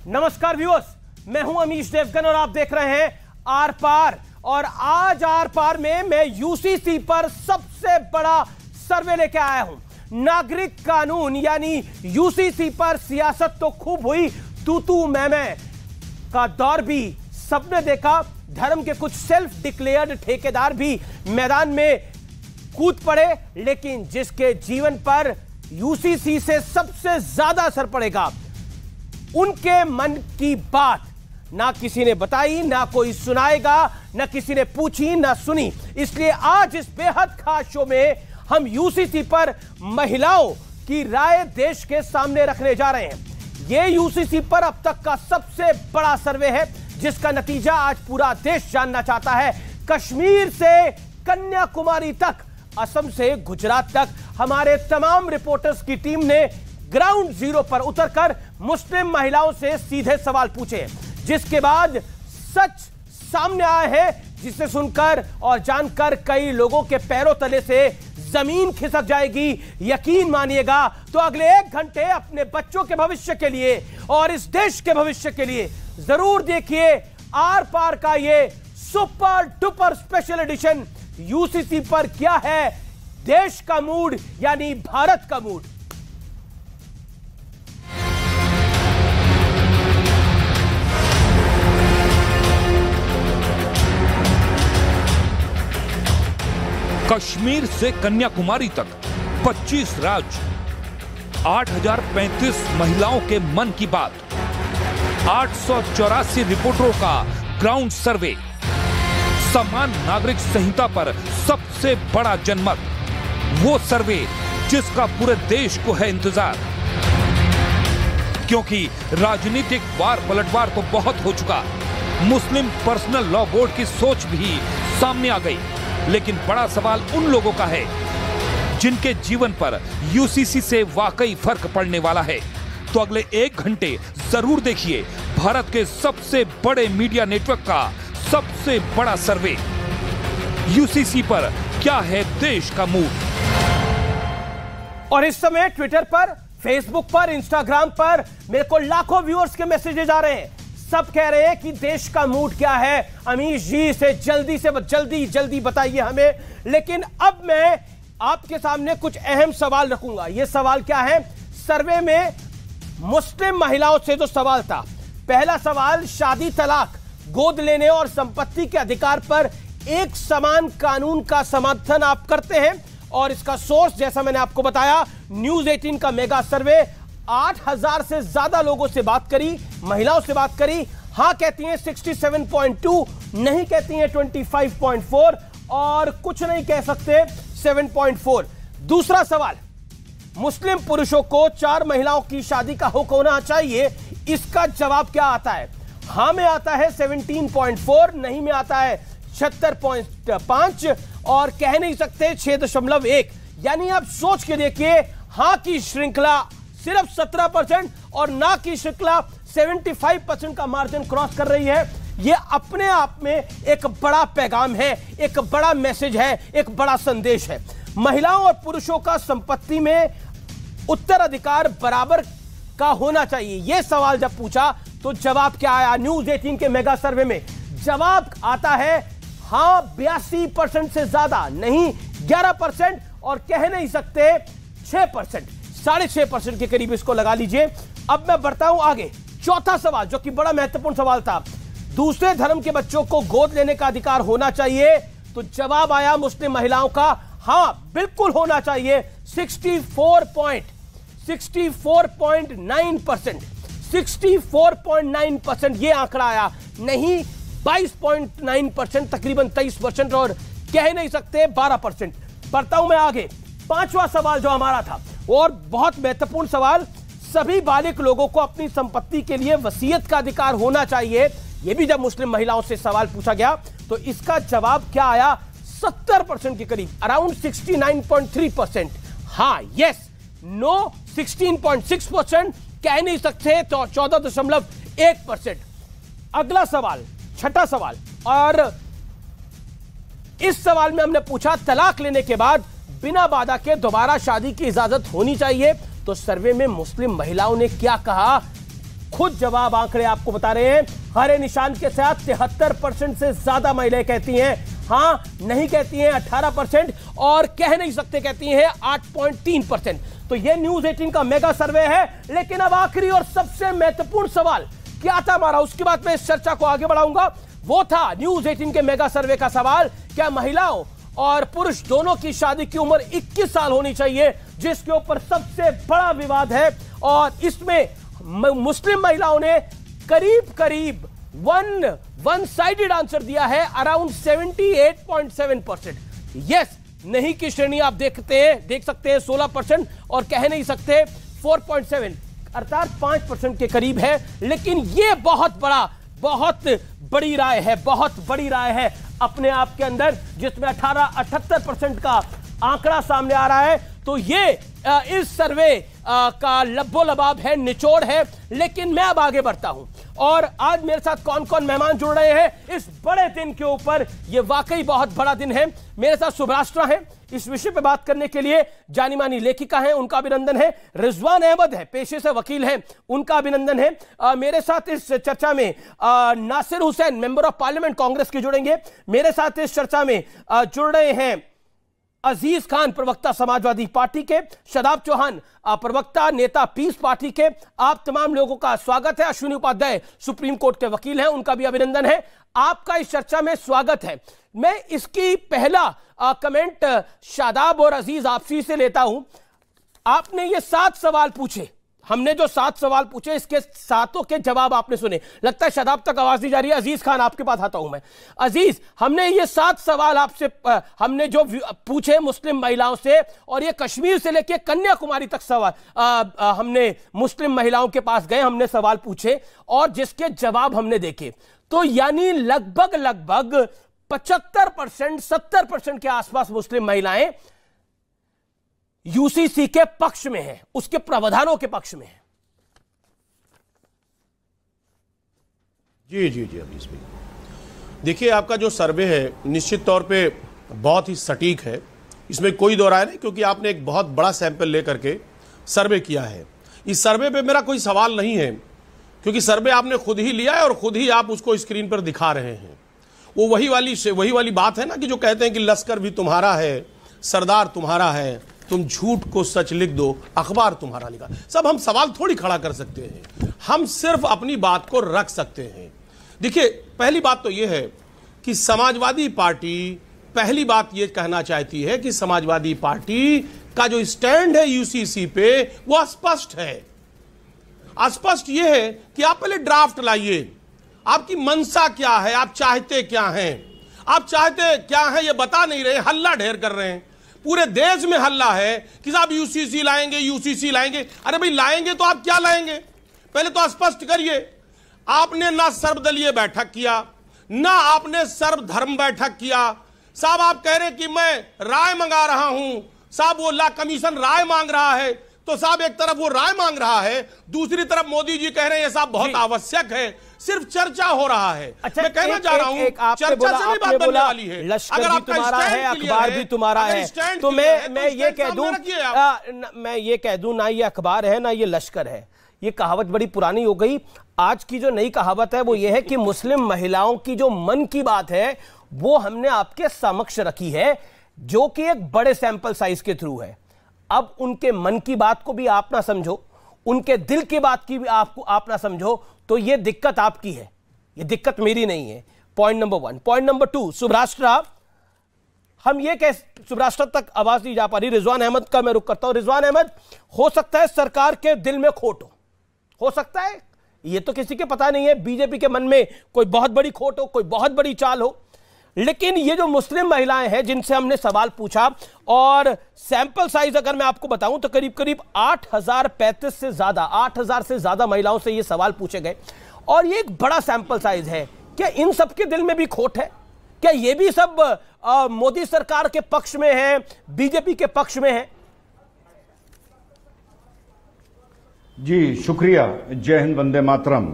नमस्कार व्यूअर्स, मैं हूं अमीश देवगन और आप देख रहे हैं आर पार। और आज आर पार में मैं यूसीसी पर सबसे बड़ा सर्वे लेके आया हूं। नागरिक कानून यानी यूसीसी पर सियासत तो खूब हुई, तू तू मैं का दौर भी सबने देखा। धर्म के कुछ सेल्फ डिक्लेयर्ड ठेकेदार भी मैदान में कूद पड़े, लेकिन जिसके जीवन पर यूसीसी से सबसे ज्यादा असर पड़ेगा, उनके मन की बात ना किसी ने बताई, ना कोई सुनाएगा, ना किसी ने पूछी, ना सुनी। इसलिए आज इस बेहद खास शो में हम यूसीसी पर महिलाओं की राय देश के सामने रखने जा रहे हैं। यह यूसीसी पर अब तक का सबसे बड़ा सर्वे है, जिसका नतीजा आज पूरा देश जानना चाहता है। कश्मीर से कन्याकुमारी तक, असम से गुजरात तक हमारे तमाम रिपोर्टर्स की टीम ने ग्राउंड जीरो पर उतरकर मुस्लिम महिलाओं से सीधे सवाल पूछे, जिसके बाद सच सामने आया है, जिसे सुनकर और जानकर कई लोगों के पैरों तले से जमीन खिसक जाएगी। यकीन मानिएगा तो अगले 1 घंटे अपने बच्चों के भविष्य के लिए और इस देश के भविष्य के लिए जरूर देखिए आर पार का ये super duper special edition. UCC पर क्या है देश का मूड यानी भारत का मूड। कश्मीर से कन्याकुमारी तक 25 राज्य, 8035 महिलाओं के मन की बात, 884 रिपोर्टरों का ग्राउंड सर्वे, समान नागरिक संहिता पर सबसे बड़ा जनमत, वो सर्वे जिसका पूरे देश को है इंतजार। क्योंकि राजनीतिक वार पलटवार तो बहुत हो चुका, मुस्लिम पर्सनल लॉ बोर्ड की सोच भी सामने आ गई, लेकिन बड़ा सवाल उन लोगों का है जिनके जीवन पर यूसीसी से वाकई फर्क पड़ने वाला है। तो अगले 1 घंटे जरूर देखिए भारत के सबसे बड़े मीडिया नेटवर्क का सबसे बड़ा सर्वे। यूसीसी पर क्या है देश का मूड। और इस समय ट्विटर पर, फेसबुक पर, इंस्टाग्राम पर मेरे को लाखों व्यूअर्स के मैसेजेस आ रहे हैं। सब कह रहे हैं कि देश का मूड क्या है, अमीश जी इसे जल्दी बताइए हमें। लेकिन अब मैं आपके सामने कुछ अहम सवाल रखूंगा। यह सवाल क्या है, सर्वे में मुस्लिम महिलाओं से जो सवाल था, पहला सवाल, शादी तलाक, गोद लेने और संपत्ति के अधिकार पर एक समान कानून का समर्थन आप करते हैं? और इसका सोर्स, जैसा मैंने आपको बताया, न्यूज 18 का मेगा सर्वे। 8000 से ज्यादा लोगों से बात करी, महिलाओं से बात करी। हां कहती हैं 67.2, नहीं कहती हैं 25.4, और कुछ नहीं कह सकते 7.4। दूसरा सवाल, मुस्लिम पुरुषों को 4 महिलाओं की शादी का हक होना चाहिए, इसका जवाब क्या आता है? हां में आता है 17.4, नहीं में आता है 76.5, और कह नहीं सकते 6.1। यानी आप सोच के देखिए, हां की श्रृंखला सिर्फ 17% और ना की श्रृंखला 75% का मार्जिन क्रॉस कर रही है। यह अपने आप में एक बड़ा पैगाम है, एक बड़ा मैसेज है, एक बड़ा संदेश है। महिलाओं और पुरुषों का संपत्ति में उत्तराधिकार बराबर का होना चाहिए, यह सवाल जब पूछा तो जवाब क्या आया न्यूज 18 के मेगा सर्वे में? जवाब आता है हां 82% से ज्यादा, नहीं 11%, और कह नहीं सकते 6%, 6.5% के करीब इसको लगा लीजिए। अब मैं बढ़ता हूं आगे। चौथा सवाल, जो कि बड़ा महत्वपूर्ण सवाल था, दूसरे धर्म के बच्चों को गोद लेने का अधिकार होना चाहिए? तो जवाब आया मुस्लिम महिलाओं का, हां बिल्कुल होना चाहिए। 64.9%, 64.9% यह आंकड़ा आया, नहीं 22.9%, तकरीबन 23%, और कह नहीं सकते 12%। बढ़ता हूं मैं आगे। 5वां सवाल जो हमारा था, और बहुत महत्वपूर्ण सवाल, सभी बालिग लोगों को अपनी संपत्ति के लिए वसीयत का अधिकार होना चाहिए। यह भी जब मुस्लिम महिलाओं से सवाल पूछा गया तो इसका जवाब क्या आया? 70% के करीब, अराउंड 69.3%। हां यस, नो 16.6%, कह नहीं सकते तो 14.1%। अगला सवाल, छठा सवाल, और इस सवाल में हमने पूछा तलाक लेने के बाद बिना बाधा के दोबारा शादी की इजाजत होनी चाहिए। तो सर्वे में मुस्लिम महिलाओं ने क्या कहा? खुद जवाब आंकड़े आपको बता रहे हैं। हरे निशान के साथ 73% से ज्यादा महिलाएं कहती हैं हां, नहीं कहती हैं 18% और कह नहीं सकते कहती हैं 8.3%। तो यह न्यूज 18 का मेगा सर्वे है। लेकिन अब आखिरी और सबसे महत्वपूर्ण सवाल क्या था हमारा, उसके बाद मैं इस चर्चा को आगे बढ़ाऊंगा। वो था न्यूज 18 के मेगा सर्वे का सवाल, क्या महिलाओं और पुरुष दोनों की शादी की उम्र 21 साल होनी चाहिए, जिसके ऊपर सबसे बड़ा विवाद है। और इसमें मुस्लिम महिलाओं ने करीब करीब वन साइडेड आंसर दिया है, अराउंड 78.7%। यस, नहीं की श्रेणी आप देख सकते हैं 16% और कह नहीं सकते 4.7, अर्थात 5% के करीब है। लेकिन यह बहुत बड़ी राय है, बहुत बड़ी राय है अपने आप के अंदर, जिसमें 78% का आंकड़ा सामने आ रहा है। तो ये इस सर्वे का लब्बो लबाब है, निचोड़ है। लेकिन मैं अब आगे बढ़ता हूं और आज मेरे साथ कौन कौन मेहमान जुड़ रहे हैं इस बड़े दिन के ऊपर। ये वाकई बहुत बड़ा दिन है। मेरे साथ शुभराष्ट्रा है, इस विषय पे बात करने के लिए जानी मानी लेखिका हैं, उनका अभिनंदन है। रिजवान अहमद है, पेशे से वकील हैं, उनका अभिनंदन है। मेरे साथ इस चर्चा में Nasir Hussain, member of parliament Congress के जुड़ेंगे। मेरे साथ इस चर्चा में जुड़ रहे हैं अजीज खान, प्रवक्ता समाजवादी पार्टी के, शादाब चौहान, प्रवक्ता नेता पीस पार्टी के। आप तमाम लोगों का स्वागत है। अश्विनी उपाध्याय सुप्रीम कोर्ट के वकील हैं, उनका भी अभिनंदन है। आपका इस चर्चा में स्वागत है। मैं इसकी पहला कमेंट शादाब और अजीज आपसी से लेता हूं। आपने ये 7 सवाल पूछे, हमने जो 7 सवाल पूछे इसके 7 के जवाब आपने सुने। लगता है शादाब तक आवाज दी जा रही है। अजीज खान, आपके पास आता हूं मैं। अजीज, हमने ये 7 सवाल आपसे हमने जो पूछे मुस्लिम महिलाओं से, और ये कश्मीर से लेकर कन्याकुमारी तक सवाल हमने मुस्लिम महिलाओं के पास गए, हमने सवाल पूछे और जिसके जवाब हमने देखे, तो यानी लगभग 75% 70% के आसपास मुस्लिम महिलाएं यूसीसी के पक्ष में है, उसके प्रावधानों के पक्ष में है। जी अभी इसमें देखिए, आपका जो सर्वे है निश्चित तौर पे बहुत ही सटीक है, इसमें कोई दो राय नहीं, क्योंकि आपने एक बहुत बड़ा सैंपल लेकर के सर्वे किया है। इस सर्वे पे मेरा कोई सवाल नहीं है, क्योंकि सर्वे आपने खुद ही लिया है और खुद ही आप उसको स्क्रीन पर दिखा रहे हैं। वो वही वाली बात है ना कि जो कहते हैं कि लश्कर भी तुम्हारा है, सरदार तुम्हारा है, तुम झूठ को सच लिख दो, अखबार तुम्हारा लिखा। सब हम सवाल थोड़ी खड़ा कर सकते हैं, हम सिर्फ अपनी बात को रख सकते हैं। देखिए, पहली बात तो यह है कि समाजवादी पार्टी पहली बात यह कहना चाहती है कि समाजवादी पार्टी का जो स्टैंड है यूसीसी पे वो स्पष्ट है। स्पष्ट यह है कि आप पहले ड्राफ्ट लाइए, आपकी मंशा क्या है, आप चाहते क्या हैं, आप चाहते क्या हैं ये बता नहीं रहे, हल्ला ढेर कर रहे हैं। पूरे देश में हल्ला है कि साहब यूसीसी लाएंगे। अरे भाई, लाएंगे तो आप क्या लाएंगे, पहले तो स्पष्ट करिए। आपने ना सर्वदलीय बैठक किया, ना आपने सर्वधर्म बैठक किया। साहब आप कह रहे हैं कि मैं राय मंगा रहा हूं, साहब वो ला कमीशन राय मांग रहा है, तो साहब एक तरफ वो राय मांग रहा है, दूसरी तरफ मोदी जी कह रहे हैं ये साहब बहुत आवश्यक है, सिर्फ चर्चा हो रहा है। अच्छा, मैं कहना चाह रहा हूं चर्चा से भी बात बनने वाली है। लश्कर भी तुम्हारा है, अखबार भी तुम्हारा है, तो मैं ये कह दूं ना ये अखबार है ना ये लश्कर है। ये कहावत बड़ी पुरानी हो गई। आज की जो नई कहावत है वो ये है कि मुस्लिम महिलाओं की जो मन की बात है वो हमने आपके समक्ष रखी है, जो कि एक बड़े सैंपल साइज के थ्रू है। अब उनके मन की बात को भी आप ना समझो, उनके दिल की बात की भी आप ना समझो, तो यह दिक्कत आपकी है, यह दिक्कत मेरी नहीं है। Point number 1। पॉइंट नंबर 2, शुभराष्ट्रा, हम ये कह शुभराष्ट्र तक आवाज नहीं जा पा रही। रिजवान अहमद का मैं रुख करता हूं। रिजवान अहमद, हो सकता है सरकार के दिल में खोट हो सकता है, ये तो किसी के पता नहीं है, बीजेपी के मन में कोई बहुत बड़ी खोट हो, कोई बहुत बड़ी चाल हो, लेकिन ये जो मुस्लिम महिलाएं हैं जिनसे हमने सवाल पूछा, और सैंपल साइज अगर मैं आपको बताऊं तो करीब करीब 8035 से ज्यादा 8000 से ज्यादा महिलाओं से ये सवाल पूछे गए, और ये एक बड़ा सैंपल साइज है। क्या इन सबके दिल में भी खोट है? क्या ये भी सब मोदी सरकार के पक्ष में है, बीजेपी के पक्ष में है? जी शुक्रिया, जय हिंद, वंदे मातरम।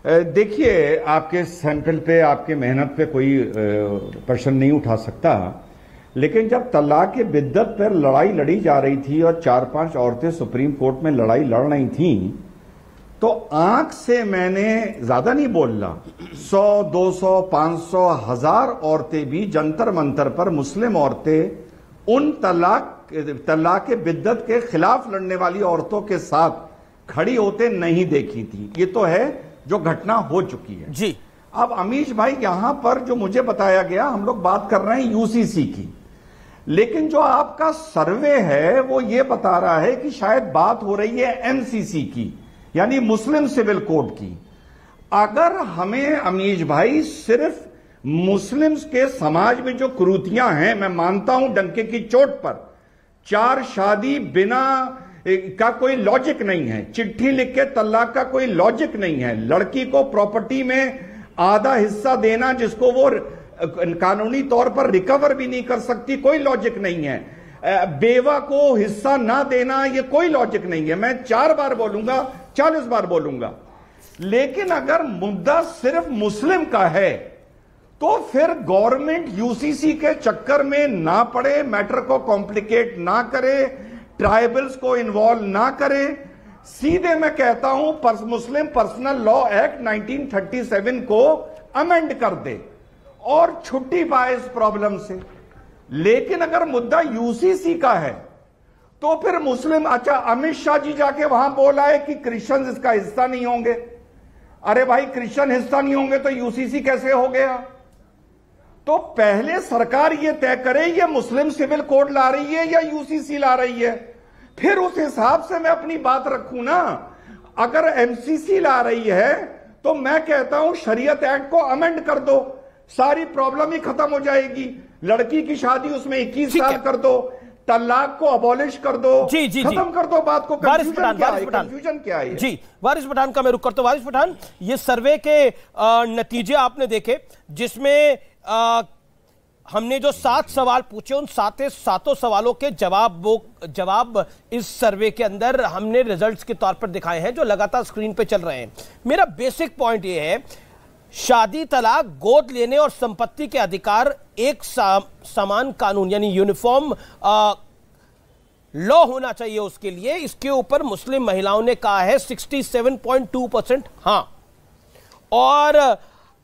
देखिए, आपके सैंपल पे, आपके मेहनत पे कोई प्रश्न नहीं उठा सकता, लेकिन जब तलाक के बिद्दत पर लड़ाई लड़ी जा रही थी और 4-5 औरतें सुप्रीम कोर्ट में लड़ाई लड़ रही थीं, तो आंख से मैंने ज्यादा नहीं बोल रहा, 100, 200, 500, 1000 औरतें भी जंतर मंतर पर मुस्लिम औरतें उन तलाक बिद्दत के खिलाफ लड़ने वाली औरतों के साथ खड़ी होते नहीं देखी थी। ये तो है जो घटना हो चुकी है जी। अब अमीश भाई, यहां पर जो मुझे बताया गया, हम लोग बात कर रहे हैं यूसीसी की, लेकिन जो आपका सर्वे है वो ये बता रहा है कि शायद बात हो रही है एमसीसी की, यानी मुस्लिम सिविल कोड की। अगर हमें अमीश भाई सिर्फ मुस्लिम्स के समाज में जो कुरीतियां हैं, मैं मानता हूं डंके की चोट पर, 4 शादी बिना का कोई लॉजिक नहीं है, चिट्ठी लिख के तलाक का कोई लॉजिक नहीं है, लड़की को प्रॉपर्टी में आधा हिस्सा देना जिसको वो कानूनी तौर पर रिकवर भी नहीं कर सकती, कोई लॉजिक नहीं है, बेवा को हिस्सा ना देना, ये कोई लॉजिक नहीं है। मैं 4 बार बोलूंगा, 40 बार बोलूंगा। लेकिन अगर मुद्दा सिर्फ मुस्लिम का है तो फिर गवर्नमेंट यूसीसी के चक्कर में ना पड़े, मैटर को कॉम्प्लिकेट ना करे, ट्राइबल्स को इन्वॉल्व ना करे, सीधे मैं कहता हूं मुस्लिम पर्सनल लॉ एक्ट 1937 को अमेंड कर दे और छुट्टी पाए इस प्रॉब्लम से। लेकिन अगर मुद्दा यूसीसी का है तो फिर मुस्लिम, अच्छा अमित शाह जी जाके वहां बोला है कि क्रिश्चियन इसका हिस्सा नहीं होंगे। अरे भाई, क्रिश्चियन हिस्सा नहीं होंगे तो यूसीसी कैसे हो गया? तो पहले सरकार ये तय करे ये मुस्लिम सिविल कोड ला रही है या यूसीसी ला रही है, फिर उस हिसाब से मैं अपनी बात रखूं ना। अगर एमसीसी ला रही है तो मैं कहता हूं शरीयत एक्ट को अमेंड कर दो, सारी प्रॉब्लम ही खत्म हो जाएगी। लड़की की शादी उसमें 21 साल कर दो, तलाक को अबॉलिश कर दो, खत्म कर दो बात को। कंफ्यूजन क्या है जी? वारिस पठान का मैं रुक करता हूं। वारिस पठान, ये सर्वे के नतीजे आपने देखे जिसमें हमने जो 7 सवाल पूछे उन सातों सवालों के जवाब इस सर्वे के अंदर हमने रिजल्ट्स के तौर पर दिखाए हैं जो लगातार स्क्रीन पे चल रहे हैं। मेरा बेसिक पॉइंट यह है, शादी, तलाक, गोद लेने और संपत्ति के अधिकार एक समान कानून यानी यूनिफॉर्म लॉ होना चाहिए उसके लिए। इसके ऊपर मुस्लिम महिलाओं ने कहा है 67.2% हां, और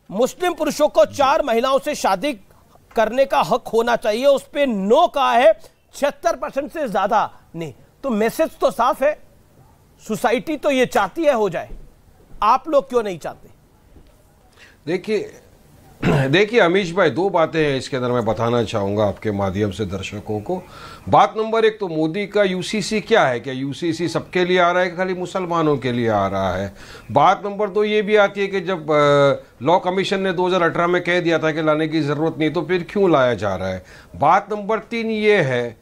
मुस्लिम पुरुषों को 4 महिलाओं से शादी करने का हक होना चाहिए, उस पर नो कहा है 76% से ज्यादा नहीं। तो मैसेज तो साफ है, सोसाइटी तो ये चाहती है हो जाए, आप लोग क्यों नहीं चाहते? देखिए अमीश भाई, 2 बातें हैं इसके अंदर मैं बताना चाहूंगा आपके माध्यम से दर्शकों को। बात नंबर 1 तो मोदी का यूसीसी क्या है, क्या यूसीसी सबके लिए आ रहा है कि खाली मुसलमानों के लिए आ रहा है? बात नंबर 2 ये भी आती है कि जब लॉ कमीशन ने 2018 में कह दिया था कि लाने की जरूरत नहीं, तो फिर क्यों लाया जा रहा है? बात नंबर 3 ये है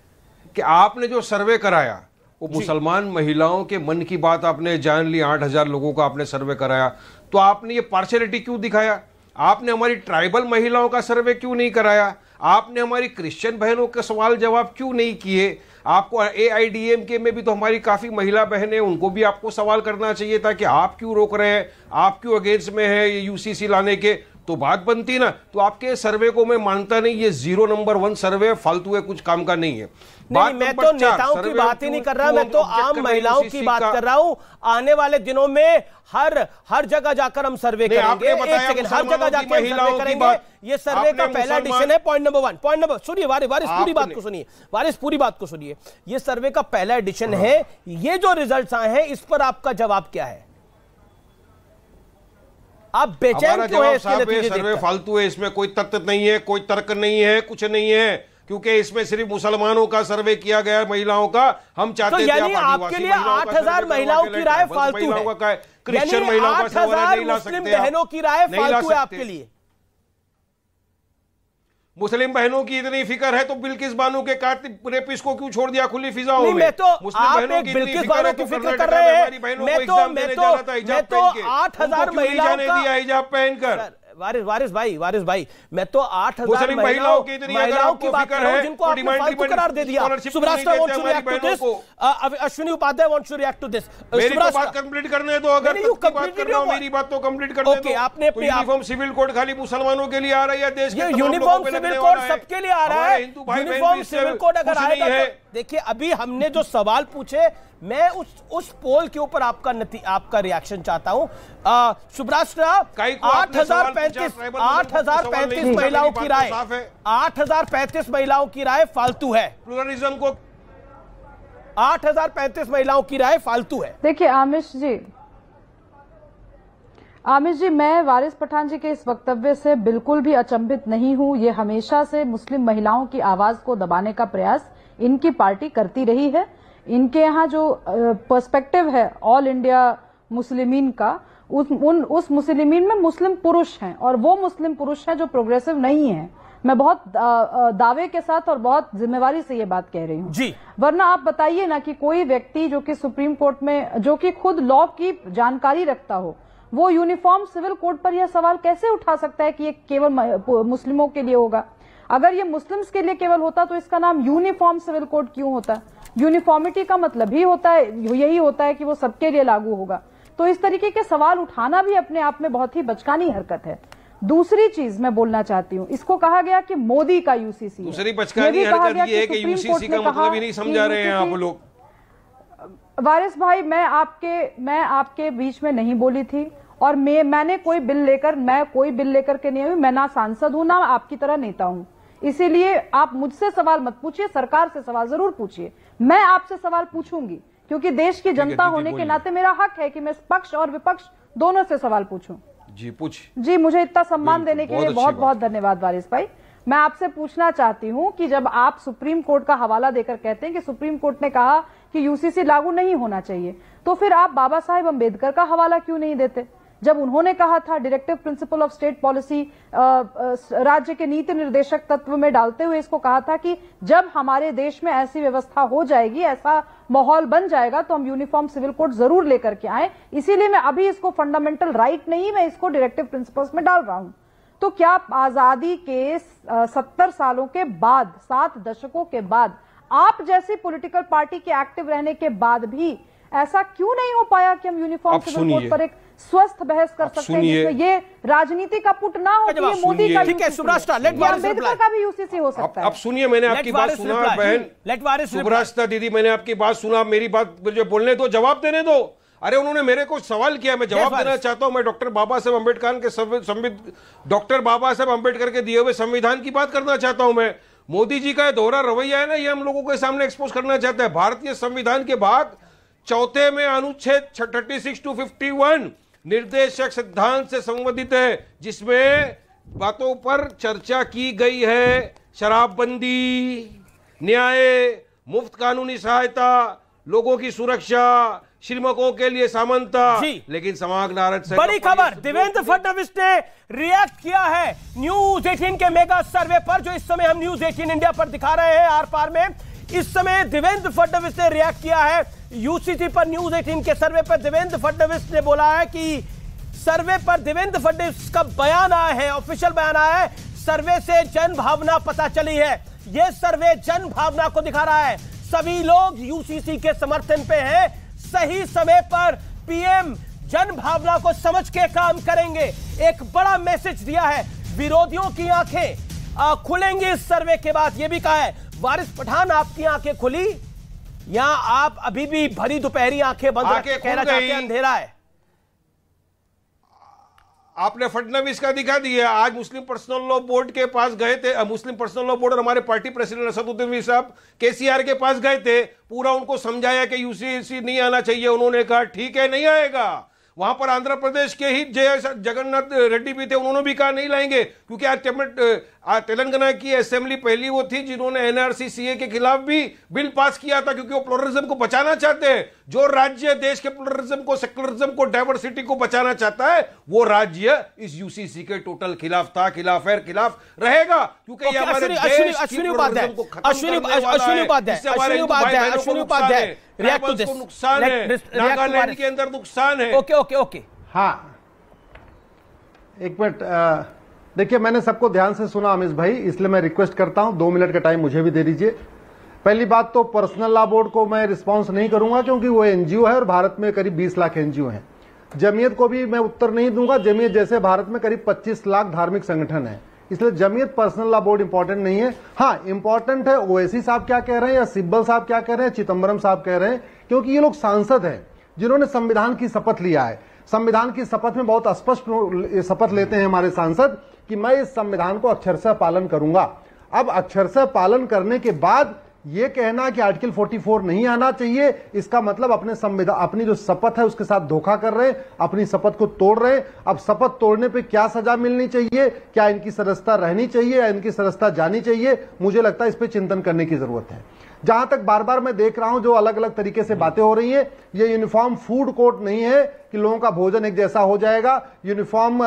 कि आपने जो सर्वे कराया वो मुसलमान महिलाओं के मन की बात आपने जान ली, 8000 लोगों का आपने सर्वे कराया, तो आपने ये पार्शियलिटी क्यों दिखाया? आपने हमारी ट्राइबल महिलाओं का सर्वे क्यों नहीं कराया? आपने हमारी क्रिश्चियन बहनों के सवाल जवाब क्यों नहीं किए? आपको AIDMK में भी तो हमारी काफी महिला बहनें, उनको भी आपको सवाल करना चाहिए था कि आप क्यों रोक रहे हैं, आप क्यों अगेंस्ट में है ये यूसीसी लाने के, तो बात बनती ना। तो आपके सर्वे को मैं मानता नहीं, ये 0 नंबर 1 सर्वे फालतू है, कुछ काम का नहीं है। नहीं, मैं तो नेताओं की बात ही नहीं कर रहा, मैं तो आम महिलाओं की बात कर रहा हूं। आने वाले दिनों में हर जगह जाकर हम सर्वे करेंगे। एक सेकंड, हर जगह जाकर हम सर्वे करेंगे। ये सर्वे का पहला एडिशन है। पॉइंट नंबर 1 सुनिए, वारिस पूरी बात को सुनिए, वारिस पूरी बात को सुनिए। ये सर्वे का पहला एडिशन है, ये जो रिजल्ट्स आए हैं इस पर आपका जवाब क्या है? आप बेचैन क्यों हैं इसके नतीजे देखकर? सर्वे फालतू है, इसमें कोई तथ्य नहीं है, कोई तर्क नहीं है, कुछ नहीं है, क्योंकि इसमें सिर्फ मुसलमानों का सर्वे किया गया, महिलाओं का। हम चाहते थे यानी आपके लिए 8000 महिलाओं की राय फालतू है, क्रिश्चियन महिलाओं का सर्वे नहीं ला सकते, मुस्लिम बहनों की राय फालतू है आपके लिए। मुस्लिम बहनों की इतनी फिक्र है तो बिल्किस बानो के रेपिस्ट को क्यों छोड़ दिया खुली फिजाओं में? मैं तो आप एक बिल्किस बानो की फिक्र कर रहे हैं, मैं तो 8000 महिलाओं का दिया हिजाब पहनकर। वारिस भाई, मैं तो 8000 महिलाओं की बात कर रहा हूं जिनको आपने फालतू करार दे दिया। सुब्रास्टा wants to react to this, Ashwini Upadhyay wants to react to this. मेरी बात कंप्लीट करने दो, अगर मेरी बात तो कंप्लीट कर दो। ओके, आपने यूनिफॉर्म सिविल कोड खाली मुसलमानों के लिए आ रही है, देश के यूनिफॉर्म सिविल कोड सबके लिए आ रहा है। यूनिफॉर्म सिविल कोड अगर आएगा देखिए अभी हमने जो सवाल पूछे, मैं उस पोल के ऊपर आपका रिएक्शन चाहता हूं। सुब्राष्ट्र, 8,035 महिलाओं की राय, 8,035 महिलाओं की राय फालतू है। प्लुरलिज्म को 8,035 महिलाओं की राय फालतू है। देखिए आमिश जी, मैं वारिस पठान जी के इस वक्तव्य से बिल्कुल भी अचंभित नहीं हूं। ये हमेशा से मुस्लिम महिलाओं की आवाज को दबाने का प्रयास इनकी पार्टी करती रही है। इनके यहाँ जो पर्सपेक्टिव है ऑल इंडिया मुस्लिमीन का, उस मुस्लिमीन में मुस्लिम पुरुष हैं और वो मुस्लिम पुरुष हैं जो प्रोग्रेसिव नहीं है। मैं बहुत दावे के साथ और बहुत जिम्मेवारी से ये बात कह रही हूँ जी। वरना आप बताइए ना कि कोई व्यक्ति जो कि सुप्रीम कोर्ट में, जो कि खुद लॉ की जानकारी रखता हो, वो यूनिफॉर्म सिविल कोड पर यह सवाल कैसे उठा सकता है कि ये केवल मुस्लिमों के लिए होगा? अगर ये मुस्लिम्स के लिए केवल होता तो इसका नाम यूनिफॉर्म सिविल कोड क्यों होता? यूनिफॉर्मिटी का मतलब ही होता है, यही होता है कि वो सबके लिए लागू होगा। तो इस तरीके के सवाल उठाना भी अपने आप में बहुत ही बचकानी हरकत है। दूसरी चीज मैं बोलना चाहती हूँ, इसको कहा गया कि मोदी का यूसीसी, दूसरी बचकानी हरकत ये है कि यूसीसी का मतलब ही नहीं समझा रहे हैं आप लोग। वारिस भाई, मैं आपके बीच में नहीं बोली थी और मैंने कोई बिल लेकर के नहीं आई। मैं ना सांसद हूं ना आपकी तरह नेता हूं, इसीलिए आप मुझसे सवाल मत पूछिए, सरकार से सवाल जरूर पूछिए। मैं आपसे सवाल पूछूंगी क्योंकि देश की जनता होने के नाते मेरा हक है कि मैं पक्ष और विपक्ष दोनों से सवाल पूछूं। जी पूछ। जी, मुझे इतना सम्मान देने के लिए बहुत बहुत धन्यवाद वारिस भाई। मैं आपसे पूछना चाहती हूं कि जब आप सुप्रीम कोर्ट का हवाला देकर कहते हैं कि सुप्रीम कोर्ट ने कहा कि यूसीसी लागू नहीं होना चाहिए, तो फिर आप बाबा साहेब अंबेडकर का हवाला क्यों नहीं देते? जब उन्होंने कहा था directive principle of state policy राज्य के नीति निर्देशक तत्व में डालते हुए इसको कहा था कि जब हमारे देश में ऐसी व्यवस्था हो जाएगी, ऐसा माहौल बन जाएगा, तो हम यूनिफॉर्म सिविल कोड जरूर लेकर के आए। इसीलिए मैं अभी इसको फंडामेंटल राइट नहीं, मैं इसको डायरेक्टिव प्रिंसिपल्स में डाल रहा हूं। तो क्या आजादी के 70 सालों के बाद, 7 दशकों के बाद, आप जैसी पॉलिटिकल पार्टी के एक्टिव रहने के बाद भी ऐसा क्यों नहीं हो पाया कि हम यूनिफॉर्म सिविल कोड पर एक स्वस्थ बहस कर सकते हैं जिसमें ये राजनीति का पुट ना हो कि ये मोदी का, ठीक है सुब्राष्ट्र, अम्बेडकर का भी यूसीसी हो सकता है। अब सुनिए, मैंने आपकी बात सुना बहन सुब्राष्ट्र दीदी, मैंने आपकी बात सुना, मेरी बात जो बोलने दो, जवाब देने दो। अरे उन्होंने मेरे को सवाल किया, मैं जवाब देना चाहता हूं। मैं डॉक्टर बाबा साहेब अम्बेडकर के दिए हुए संविधान की बात करना चाहता हूं। मैं मोदी जी का दोहरा रवैया है ना, ये हम लोगों के सामने एक्सपोज करना चाहते हैं। भारतीय संविधान के भाग 4 में अनुच्छेद 36 to 51 निर्देशक सिद्धांत से संबंधित है, जिसमें बातों पर चर्चा की गई है। शराबबंदी, न्याय, मुफ्त कानूनी सहायता, लोगों की सुरक्षा, श्रमिकों के लिए समानता। लेकिन समाज नाराज। बड़ी खबर, देवेंद्र फडणवीस ने रिएक्ट किया है न्यूज 18 के मेगा सर्वे पर, जो इस समय हम न्यूज 18 इंडिया पर दिखा रहे हैं आर पार में। इस समय देवेंद्र फडणवीस ने रिएक्ट किया है यूसीसी पर। न्यूज 18 के सर्वे पर देवेंद्र फडणवीस ने बोला है कि सर्वे पर देवेंद्र फडणवीस का बयान आया है, ऑफिशियल बयान आया है, सर्वे से जन भावना पता चली है। यह सर्वे जन भावना को दिखा रहा है, सभी लोग यूसीसी के समर्थन पे हैं, सही समय पर पीएम जन भावना को समझ के काम करेंगे, एक बड़ा मैसेज दिया है। विरोधियों की आंखें खुलेंगी इस सर्वे के बाद, यह भी कहा है। वारिस पठान, आपकी आंखें खुली या आप अभी भी भरी दोपहरी आंखें बंद रख के कहना चाहते हैं अंधेरा है? आपने फडणवीस का दिखा दिया। आज मुस्लिम पर्सनल लॉ बोर्ड के पास गए थे, मुस्लिम पर्सनल लॉ बोर्ड और हमारे पार्टी प्रेसिडेंट असदुद्दीन साहब केसीआर के पास गए थे, पूरा उनको समझाया कि यूसीसी नहीं आना चाहिए। उन्होंने कहा ठीक है नहीं आएगा। वहां पर आंध्र प्रदेश के ही जगन्नाथ रेड्डी भी थे, उन्होंने भी कहा नहीं लाएंगे, क्योंकि आज तेलंगाना की असेंबली पहली वो थी जिन्होंने एनआरसी सीए के खिलाफ भी बिल पास किया था, क्योंकि वो प्लुरलिज्म को बचाना चाहते हैं। जो राज्य देश के प्लुरलिज्म को, सेक्युलरिज्म को, डाइवर्सिटी को बचाना चाहता है, वो राज्य इस यूसीसी के टोटल खिलाफ था, खिलाफ है, खिलाफ रहेगा, क्योंकि ये हमारे देश की प्लुरलिज्म को खत्म करने वाला है। इससे हमारे नुकसान है, नागालैंड के अंदर नुकसान है। ओके हाँ, एक मिनट, देखिए मैंने सबको ध्यान से सुना अमिश भाई, इसलिए मैं रिक्वेस्ट करता हूं 2 मिनट का टाइम मुझे भी दे दीजिए। पहली बात तो पर्सनल लॉ बोर्ड को मैं रिस्पांस नहीं करूंगा, क्योंकि वो एनजीओ है और भारत में करीब 20 लाख एनजीओ हैं। जमीयत को भी मैं उत्तर नहीं दूंगा। जमीयत जैसे भारत में करीब 25 लाख धार्मिक संगठन है, इसलिए Jamiat personal law board important नहीं है। हाँ, इंपॉर्टेंट है ओवैसी साहब क्या कह रहे हैं या सिब्बल साहब क्या कह रहे हैं, चिदंबरम साहब कह रहे हैं, क्योंकि ये लोग सांसद हैं जिन्होंने संविधान की शपथ लिया है। संविधान की शपथ में बहुत स्पष्ट शपथ लेते हैं हमारे सांसद कि मैं इस संविधान को अक्षरशः पालन करूंगा। अब अक्षरशः पालन करने के बाद ये कहना कि आर्टिकल 44 नहीं आना चाहिए, इसका मतलब अपने संविधान, अपनी जो शपथ है उसके साथ धोखा कर रहे हैं, अपनी शपथ को तोड़ रहे हैं। अब शपथ तोड़ने पे क्या सजा मिलनी चाहिए, क्या इनकी सदस्यता रहनी चाहिए या इनकी सदस्यता जानी चाहिए, मुझे लगता है इस पे चिंतन करने की जरूरत है। जहां तक बार बार मैं देख रहा हूं जो अलग अलग तरीके से बातें हो रही हैं, ये यूनिफॉर्म फूड कोर्ट नहीं है कि लोगों का भोजन एक जैसा हो जाएगा, यूनिफॉर्म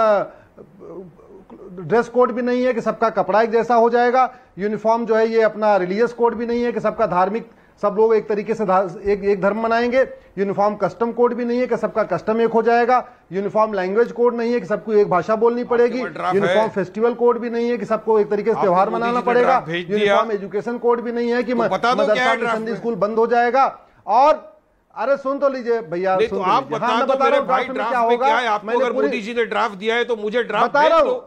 ड्रेस कोड भी नहीं है कि सबका कपड़ा एक जैसा हो जाएगा, यूनिफॉर्म जो है ये अपना रिलीजियस कोड भी नहीं है कि सबका धार्मिक, सब लोग एक तरीके से एक धर्म मनाएंगे, यूनिफॉर्म कस्टम कोड भी नहीं है कि सबका कस्टम एक हो जाएगा, यूनिफॉर्म लैंग्वेज कोड नहीं है कि सबको एक भाषा बोलनी पड़ेगी, यूनिफॉर्म फेस्टिवल कोड भी नहीं है कि सबको एक तरीके से त्योहार मनाना पड़ेगा, यूनिफॉर्म एजुकेशन कोड भी नहीं है कि मदरसा संडे स्कूल बंद हो जाएगा। और अरे सुन तो लीजिए भैया, तो आप बता दो मेरे भाई ड्राफ्ट में क्या है। आपको अगर मोदी जी ने ड्राफ्ट दिया है तो मुझे ड्राफ्ट बता रहा हूं,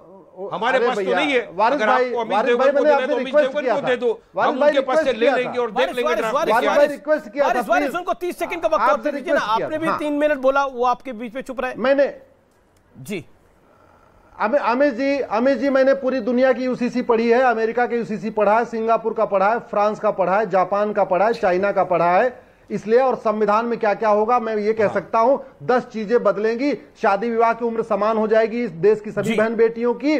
हमारे पास तो नहीं है। अगर आपको अमित देवगन को देना है तो अमित देवगन को दे दो, हम उनके पास से ले लेंगे और देख लेंगे रिक्वेस्ट किया था। उनको 30 सेकंड का वक्त दीजिए ना, आपने भी 3 मिनट बोला, वो आपके बीच में चुप रहे। मैंने जी अमित जी मैंने पूरी दुनिया की यूसीसी पढ़ी है, अमेरिका के यूसीसी पढ़ा है, सिंगापुर का पढ़ा है, फ्रांस का पढ़ा है, जापान का पढ़ा है, चाइना का पढ़ा है, इसलिए। और संविधान में क्या क्या होगा मैं ये कह सकता हूं, 10 चीजें बदलेंगी। शादी विवाह की उम्र समान हो जाएगी इस देश की सभी बहन बेटियों की,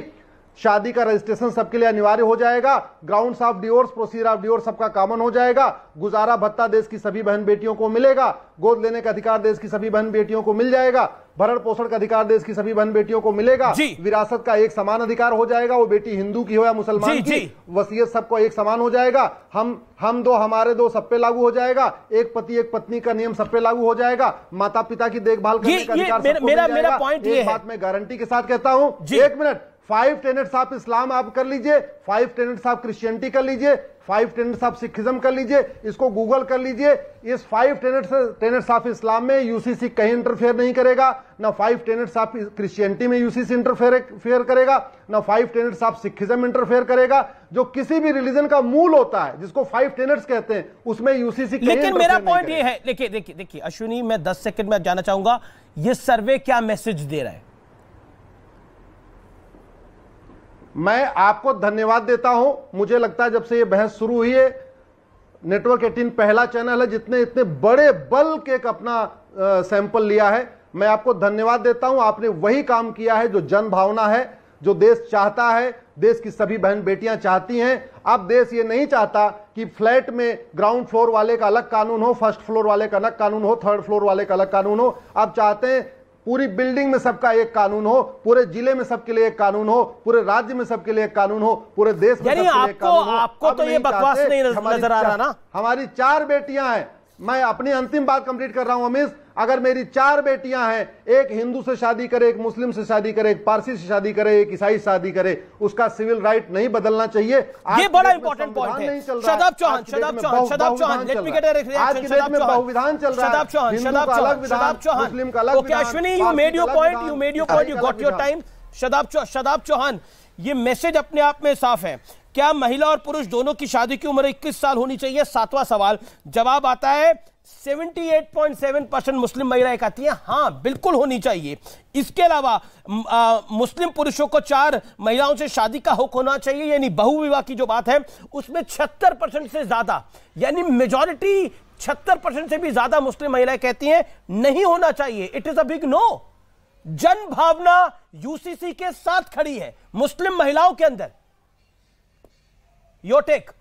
शादी का रजिस्ट्रेशन सबके लिए अनिवार्य हो जाएगा, grounds of divorce, procedure of divorce सबका कॉमन हो जाएगा, गुजारा भत्ता देश की सभी बहन बेटियों को मिलेगा, गोद लेने का अधिकार देश की सभी बहन बेटियों को मिल जाएगा, भरण पोषण का अधिकार देश की सभी बहन बेटियों को मिलेगा, विरासत का एक समान अधिकार हो जाएगा, वो बेटी हिंदू की हो या मुसलमान की, वसीयत सबको एक समान हो जाएगा, हम दो हमारे दो सब पे लागू हो जाएगा, एक पति एक पत्नी का नियम सब पे लागू हो जाएगा, माता पिता की देखभाल करने का अधिकार सबको मिल जाएगा। एक बात मैं गारंटी के साथ कहता हूं, 1 मिनट, 5 टेनेट्स ऑफ इस्लाम आप कर लीजिए, 5 टेनेट्स ऑफ क्रिश्चियनिटी कर लीजिए, 5 टेनेट्स ऑफ सिखिज्म कर लीजिए, इसको गूगल कर लीजिए। इस 5 टेनेट्स ऑफ इस्लाम में यूसीसी कहीं इंटरफेयर नहीं करेगा, ना 5 टेनेट्स ऑफ क्रिश्चियनिटी में यूसीसी इंटरफेयर करेगा, ना 5 टेनेट्स ऑफ सिखिज्म इंटरफेयर करेगा। जो किसी भी रिलीजन का मूल होता है जिसको 5 टेनेट्स कहते हैं, उसमें यूसीसी कहीं लेकिन मेरा पॉइंट ये है, देखिए अश्विनी, मैं 10 सेकंड में जाना चाहूंगा, ये सर्वे क्या मैसेज दे रहा है? मैं आपको धन्यवाद देता हूं। मुझे लगता है जब से ये बहस शुरू हुई है, नेटवर्क 18 पहला चैनल है जितने इतने बड़े बल्क एक अपना सैंपल लिया है। मैं आपको धन्यवाद देता हूं, आपने वही काम किया है जो जन भावना है, जो देश चाहता है, देश की सभी बहन बेटियां चाहती हैं। अब देश ये नहीं चाहता कि फ्लैट में ग्राउंड फ्लोर वाले का अलग कानून हो, फर्स्ट फ्लोर वाले का अलग कानून हो, थर्ड फ्लोर वाले का अलग कानून हो। अब चाहते हैं पूरी बिल्डिंग में सबका एक कानून हो, पूरे जिले में सबके लिए एक कानून हो, पूरे राज्य में सबके लिए एक कानून हो, पूरे देश में सबके लिए एक कानून हो। आपको तो ये बकवास नहीं नजर आ रहा ना? हमारी 4 बेटियां हैं, मैं अपनी अंतिम बात कंप्लीट कर रहा हूं अमीश। अगर मेरी 4 बेटियां हैं, एक हिंदू से शादी करे, एक मुस्लिम से शादी करे, एक पारसी से शादी करे, एक ईसाई से शादी करे, उसका सिविल राइट नहीं बदलना चाहिए। ये बड़ा इंपॉर्टेंट पॉइंट है। Shadab Chauhan, let me get a reaction. आज के डेट में बहुविधान चल रहा है, शदाब चौहान, मुस्लिम का अलग विधान। Ashwini, you made your point, you got your time. Shadab Chauhan, ये मैसेज अपने आप में साफ है। क्या महिला और पुरुष दोनों की शादी की उम्र 21 साल होनी चाहिए? 7वां सवाल। जवाब आता है 78.7% मुस्लिम महिलाएं कहती हैं हां बिल्कुल होनी चाहिए। इसके अलावा मुस्लिम पुरुषों को 4 महिलाओं से शादी का हक होना चाहिए, यानी बहुविवाह की जो बात है उसमें 76% से ज्यादा, यानी मेजॉरिटी 76% से भी ज्यादा मुस्लिम महिलाएं कहती हैं नहीं होना चाहिए। It is a big no. जन भावना यूसीसी के साथ खड़ी है मुस्लिम महिलाओं के अंदर। Your take.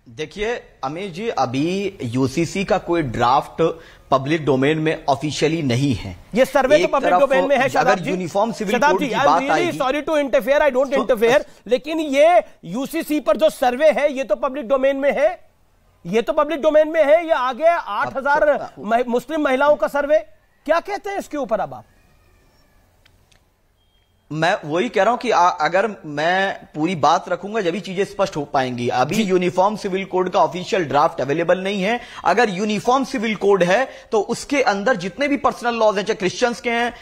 देखिए अमीर जी, अभी यूसीसी का कोई ड्राफ्ट पब्लिक डोमेन में ऑफिशियली नहीं है। ये सर्वे तो पब्लिक डोमेन में है। अगर यूनिफॉर्म सिविल कोड की बात आएगी, sorry to interfere, I don't interfere, लेकिन ये यूसीसी पर जो सर्वे है ये तो पब्लिक डोमेन में है, ये तो पब्लिक डोमेन में है। ये आगे 8000 मुस्लिम महिलाओं का सर्वे, क्या कहते हैं इसके ऊपर? अब आप मैं वही कह रहा हूं कि अगर मैं पूरी बात रखूंगा जब भी चीजें स्पष्ट हो पाएंगी। अभी यूनिफॉर्म सिविल कोड का ऑफिशियल ड्राफ्ट अवेलेबल नहीं है। अगर यूनिफॉर्म सिविल कोड है तो उसके अंदर जितने भी पर्सनल लॉज हैं, चाहे क्रिश्चियंस के हैं,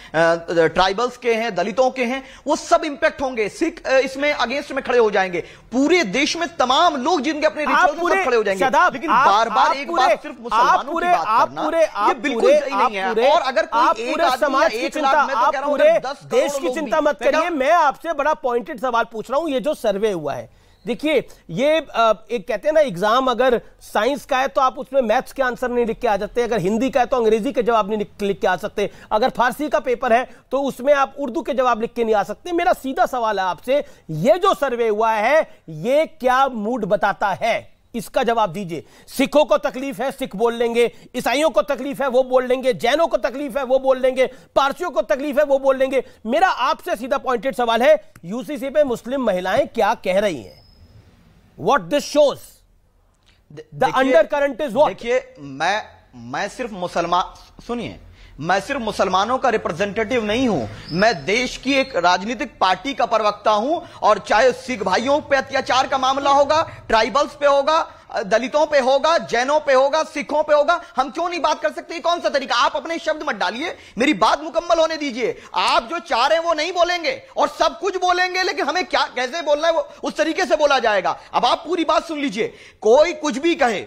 ट्राइबल्स के हैं, दलितों के हैं, वो सब इंपैक्ट होंगे। सिख इसमें अगेंस्ट में खड़े हो जाएंगे। पूरे देश में तमाम लोग जिनके अपने रिचुअल्स सब खड़े हो जाएंगे। लेकिन बार बार एक बात सिर्फ मुसलमानों की बात करना ये बिल्कुल सही नहीं है। और अगर कोई एक आदमी, 1 लाख, मैं तो कह रहा हूं 10 देश की चिंता मत करिए। मैं आपसे बड़ा पॉइंटेड सवाल पूछ रहा हूं। ये जो सर्वे हुआ है, देखिए, ये एक कहते हैं ना, एग्जाम अगर साइंस का है तो आप उसमें मैथ्स के आंसर नहीं लिख के आ जाते, अगर हिंदी का है तो अंग्रेजी के जवाब नहीं लिख के आ सकते, अगर फारसी का पेपर है तो उसमें आप उर्दू के जवाब लिख के नहीं आ सकते। मेरा सीधा सवाल है आपसे, ये जो सर्वे हुआ है ये क्या मूड बताता है, इसका जवाब दीजिए। सिखों को तकलीफ है, सिख बोल लेंगे, ईसाइयों को तकलीफ है वो बोल लेंगे, जैनों को तकलीफ है वो बोल लेंगे, पारसियों को तकलीफ है वो बोल लेंगे। मेरा आपसे सीधा पॉइंटेड सवाल है, यूसीसी पे मुस्लिम महिलाएं क्या कह रही हैं? What this shows, the under current is what? देखिए, मैं सिर्फ मुसलमान, सुनिए, मैं सिर्फ मुसलमानों का रिप्रेजेंटेटिव नहीं हूं, मैं देश की एक राजनीतिक पार्टी का प्रवक्ता हूं। और चाहे सिख भाइयों पे अत्याचार का मामला होगा, ट्राइबल्स पे होगा, दलितों पे होगा, जैनों पे होगा, सिखों पे होगा, हम क्यों नहीं बात कर सकते? कौन सा तरीका? आप अपने शब्द मत डालिए, मेरी बात मुकम्मल होने दीजिए। आप जो चाह रहे हैं वो नहीं बोलेंगे और सब कुछ बोलेंगे, लेकिन हमें क्या कैसे बोलना है वो उस तरीके से बोला जाएगा। अब आप पूरी बात सुन लीजिए। कोई कुछ भी कहे,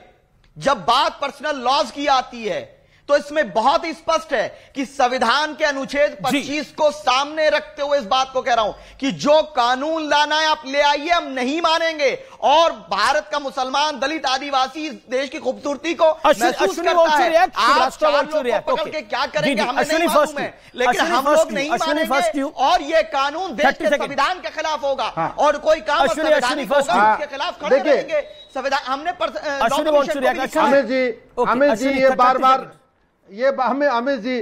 जब बात पर्सनल लॉज की आती है तो इसमें बहुत ही स्पष्ट है कि संविधान के अनुच्छेद 25 को सामने रखते हुए इस बात को कह रहा हूं कि जो कानून लाना है आप ले आइए, हम नहीं मानेंगे। और भारत का मुसलमान, दलित, आदिवासी इस देश की खूबसूरती को महसूस करता है। आप 4 लोगों को पकड़ के क्या करेंगे हमें नहीं मालूम है, लेकिन हम लोग नहीं मानेंगे और ये कानून देश के संविधान के खिलाफ होगा। और कोई काम संविधान के खिलाफ खड़े रहेंगे। संविधान हमने अमित जी ये बार ये हमें अमित जी,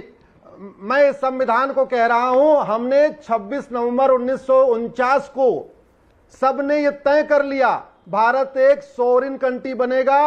मैं संविधान को कह रहा हूं, हमने 26 नवंबर 1949 को सबने ये तय कर लिया, भारत एक सोवरेन कंट्री बनेगा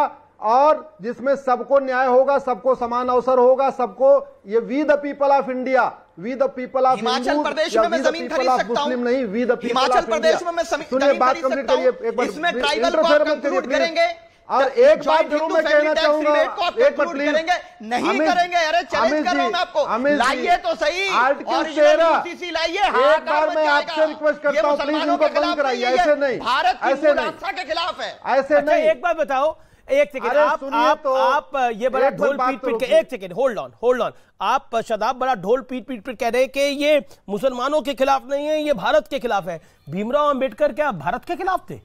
और जिसमें सबको न्याय होगा, सबको समान अवसर होगा, सबको, ये we the people of India, we the people of Himachal Pradesh में मैं जमीन खरीद सकता हूं, नहीं, we the people Himachal Pradesh में मैं जमीन खरीद सकता हूं, इसमें ट्राइबल को कंक्लूड करेंगे। और एक बात जरूर मैं कहना चाहूंगा, एक बार प्लीज, नहीं करेंगे, अरे चैलेंज कर रहा हूं मैं आपको, लाइए तो सही आर्टिकल 13 लाइए। एक बार मैं आपसे रिक्वेस्ट करता हूं, प्लीज इनको बंद कराइए, ऐसे नहीं, भारत ऐसे नहीं के खिलाफ है, ऐसे नहीं। एक बात बताओ, एक सेकंड, आप ये बड़ा ढोल पीट के, एक सेकंड, होल्ड ऑन, आप शादाब बड़ा ढोल पीट कह रहे हैं कि ये मुसलमानों के खिलाफ नहीं है, ये भारत के खिलाफ है। भीमराव अंबेडकर क्या भारत के खिलाफ थे?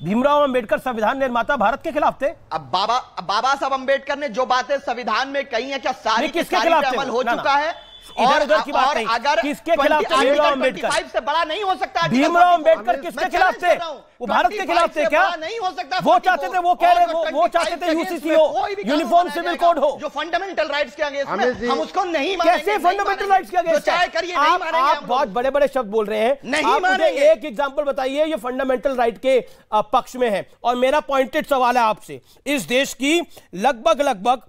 भीमराव अंबेडकर संविधान निर्माता भारत के खिलाफ थे। अब बाबा साहब अंबेडकर ने जो बातें संविधान में कही है, क्या सारी किसके खिलाफ अमल हो चुका है? इधर उधर की बात नहीं, अगर किसके खिलाफ थे? भीमराव अंबेडकर से बड़ा नहीं हो सकता। भीमराव अंबेडकर किसके खिलाफ थे? वो भारत के खिलाफ थे क्या? नहीं हो सकता। वो चाहते थे, वो कह रहे, वो चाहते थे यूसीसी हो, यूनिफॉर्म सिविल कोड हो, जो फंडामेंटल राइट्स के अगेंस्ट में, हम उसको नहीं मानेंगे। कैसे फंडामेंटल राइट्स के अगेंस्ट? आप बहुत बड़े बड़े शब्द बोल रहे हैं, आप मुझे एक एग्जांपल बताइए ये फंडामेंटल राइट के पक्ष में है। और मेरा पॉइंटेड सवाल है आपसे, इस देश की लगभग